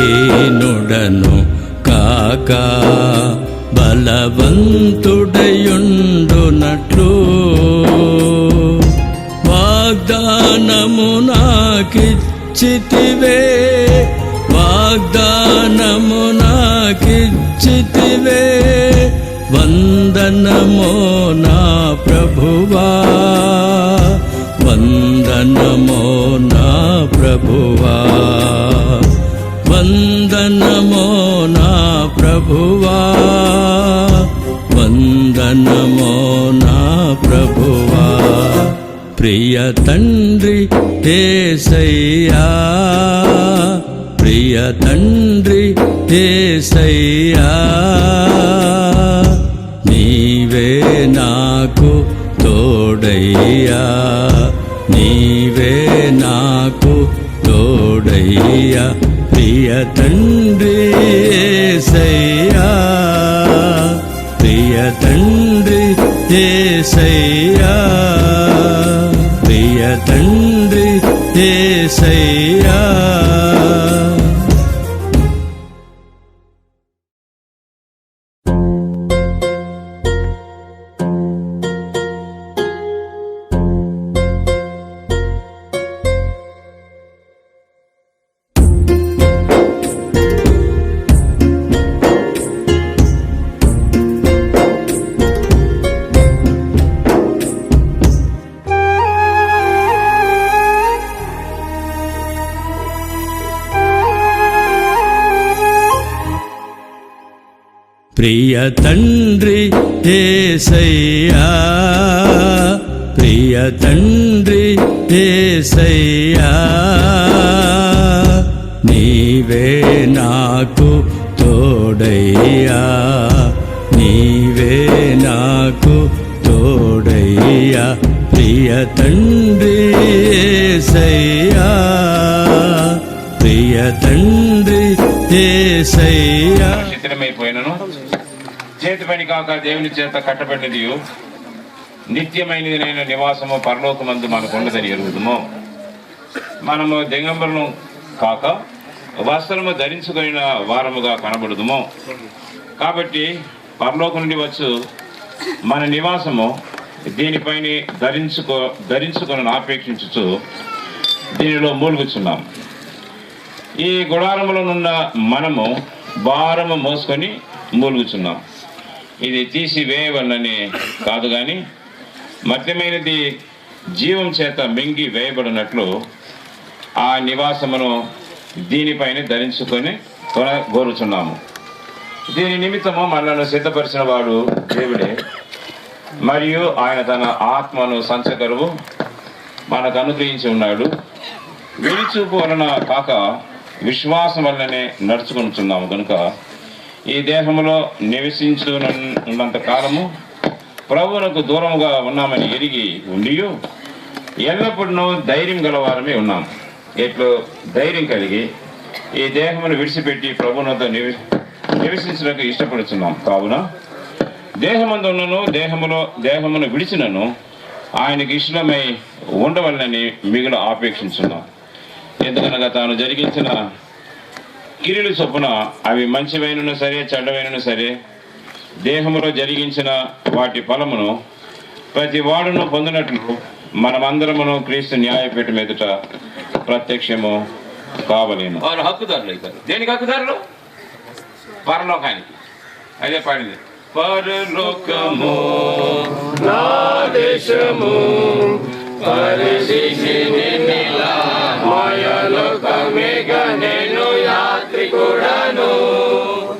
బలహీనుడను కాక బలవంతుడయుండునట్లు వాగ్దానము నాకిచ్చితివే వాగ్దానము నాకిచ్చితివే వందనమో నా ప్రభువా వందనమో నా ప్రభువా వందనమో నా ప్రభువా వందనమో నా ప్రభువా ప్రియ తండ్రి యేసయ్యా ప్రియ తండ్రి యేసయ్యా నీవే నాకు తోడయ్యా నీవే నాకు తోడయ్యా ప్రియ తండ్రి యేసయ్యా ప్రియ తండ్రి యేసయ్యా ప్రియ తండ్రి యేసయ్యా ప్రియ తండ్రి యేసయ్యా ప్రియ తండ్రి యేసయ్యా నీవే నాకు తోడయ్యా నీవే నాకు తోడయ్యా ప్రియ తండ్రి యేసయ్యా ప్రియ తండ్రి యేసయ్యా శిథిలమైపోయినను చేతి పని కాక దేవుని చేత కట్టబడినది నిత్యమైనదినైన నివాసము పరలోకమందు మనకు ఉండదని ఎరుగుదుము. మనము దిగంబరులను కాక వస్త్రము ధరించుకున్న వారముగా కనబడుదుము. కాబట్టి పరలోకం నుండి వచ్చు మన నివాసము దీనిపైన ధరించుకొని ఆపేక్షించుచు దీనిలో మూలుగుచున్నాం. ఈ గుడారములనున్న మనము భారము మోసుకొని మూలుగుచున్నాం. ఇది తీసివేయవలనని కాదు కానీ మధ్యమైనది జీవం చేత మింగి వేయబడినట్లు ఆ నివాసమును దీనిపైన ధరించుకొని కోరుచున్నాము. దీని నిమిత్తము మనలను సిద్ధపరిచిన వాడు దేవుడే, మరియు ఆయన తన ఆత్మను సంచకరువు మనకు అనుగ్రహించి ఉన్నాడు. విడిచూపు వలన కాక విశ్వాసం వల్లనే నడుచుకుంటున్నాము కనుక ఈ దేహములో నివసించున్నంత కాలము ప్రభువునకు దూరముగా ఉన్నామని ఎరిగి ఉండి ఎల్లప్పుడూ ధైర్యం గలవారమే ఉన్నాం. ఇట్లు ధైర్యం కలిగి ఈ దేహమును విడిచిపెట్టి ప్రభువునతో నివసించడానికి ఇష్టపడుతున్నాం. కావున దేహమందున్నను దేహమును విడిచినను ఆయనకి ఇష్టమై ఉండవలనని మిగులు ఆపేక్షించున్నాం. ఎందుకనగా తాను జరిగించిన కిరీలు చొప్పున అవి మంచివైనను సరే చెడ్డవైనను సరే దేహములో జరిగించిన వాటి ఫలమును ప్రతి వాడును పొందినట్లు మనమందరమును క్రీస్తు న్యాయపీఠం ఎదుట ప్రత్యక్షము కావలేను. వారు హక్కుదారులు అవుతారు. దేనికి హక్కుదారులు? పరలోకానికి. అదే పాడింది, పరలోకము నా దేశము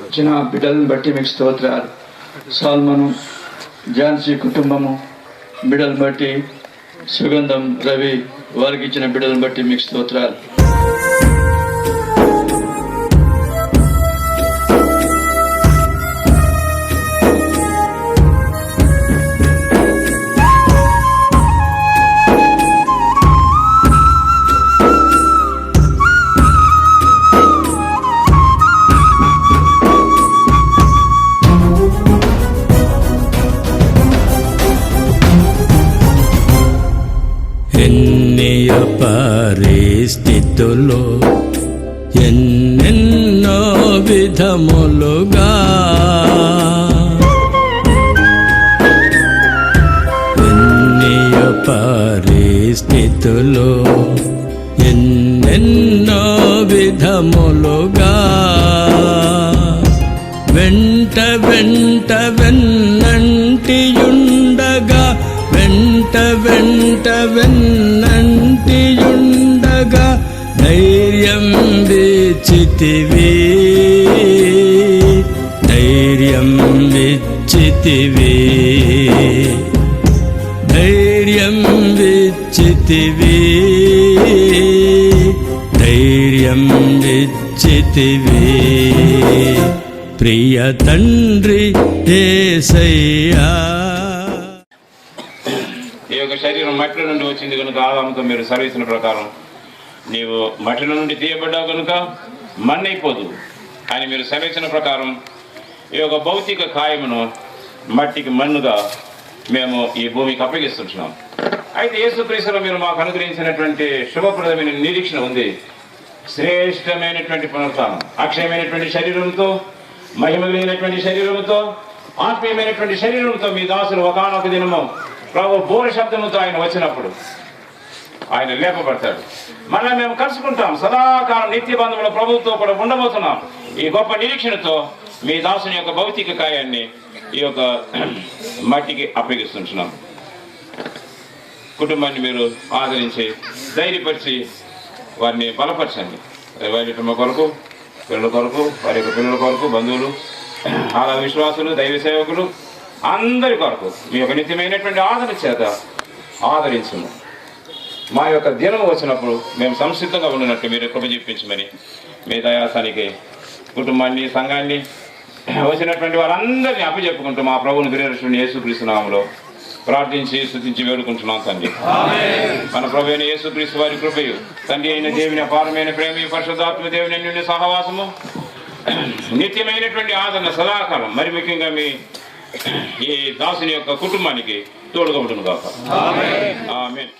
వచ్చిన బిడ్డలను బట్టి మీకు స్తోత్రాలు. సాల్మను ఝాన్సీ కుటుంబము బిడ్డలను బట్టి, సుగంధం రవి వారికి ఇచ్చిన బిడ్డలను బట్టి మీకు స్తోత్రాలు. పరిస్థితుల్లో ఎన్నెన్నో విధములుగా ఎన్నెయ పరిస్థితుల్లో ఎన్నెన్నో విధములుగా వెంట వెంట వెన్నంటియుండగా వెంట వెంట వెన్నంటియుండగా ధైర్యం విచ్చితివి ధైర్యం విచ్చితివి ధైర్యం విచ్చితివి ధైర్యం విచ్చితివి ప్రియ తండ్రి యేసయ్యా. ఈ యొక్క శరీరం మట్టిలో నుండి వచ్చింది కనుక ఆదాముతో మీరు సర్వీసుల ప్రకారం నీవు మట్టిలో నుండి తీయబడ్డావు కనుక మన్నైపోదు అని మీరు సెలవించిన ప్రకారం ఈ యొక్క భౌతిక కాయమును మట్టికి మన్నుగా మేము ఈ భూమికి అప్పగిస్తున్నాం. అయితే యేసుక్రీస్తులో మీరు మాకు అనుగ్రహించినటువంటి శుభప్రదమైన నిరీక్షణ ఉంది. శ్రేష్టమైనటువంటి పునరుత్థానం, అక్షయమైనటువంటి శరీరంతో, మహిమ కలిగినటువంటి శరీరంతో, ఆత్మీయమైనటువంటి శరీరంతో మీ దాసులు ఒకానొక దినము ప్రభు బోర శబ్దముతో ఆయన వచ్చినప్పుడు ఆయన లేపబడతాడు. మళ్ళీ మేము కలుసుకుంటాం. సదాకాలం నిత్య బంధంలో ప్రభుత్వం కూడా ఉండబోతున్నాం. ఈ గొప్ప నిరీక్షణతో మీ దాసుని యొక్క భౌతిక కాయాన్ని ఈ యొక్క మట్టికి అప్పగిస్తున్నాం. కుటుంబాన్ని మీరు ఆదరించి ధైర్యపరిచి వారిని బలపరచండి. వారి కుటుంబ కొరకు, పిల్లల కొరకు, వారి యొక్క పిల్లల కొరకు, బంధువులు, అలా విశ్వాసులు, దైవ సేవకులు అందరి కొరకు మీ యొక్క నిత్యమైనటువంటి ఆదరణ చేత ఆదరించును. మా యొక్క దినం వచ్చినప్పుడు మేము సంసిద్ధంగా ఉండినట్టు మీరు కృప చూపించమని మీ దయాసానికి కుటుంబాన్ని, సంఘాన్ని, వచ్చినటువంటి వారందరినీ అప్పచెప్పుకుంటూ మా ప్రభువుని ప్రియరక్షుని యేసుక్రీస్తు నామములో ప్రార్థించి స్తుతించి వేడుకుంటున్నాం తండ్రి. మన ప్రభు అయిన యేసుక్రీస్తు వారి కృపయు, తండ్రి అయిన దేవుని అపారమైన ప్రేమ, పరిశుద్ధాత్మ దేవుని అన్యోన్య సహవాసము, నిత్యమైనటువంటి ఆదరణ సదాకాలం మరి ముఖ్యంగా మీ ఈ దాసుని యొక్క కుటుంబానికి తోడుగా ఉండును గాక. ఆమేన్.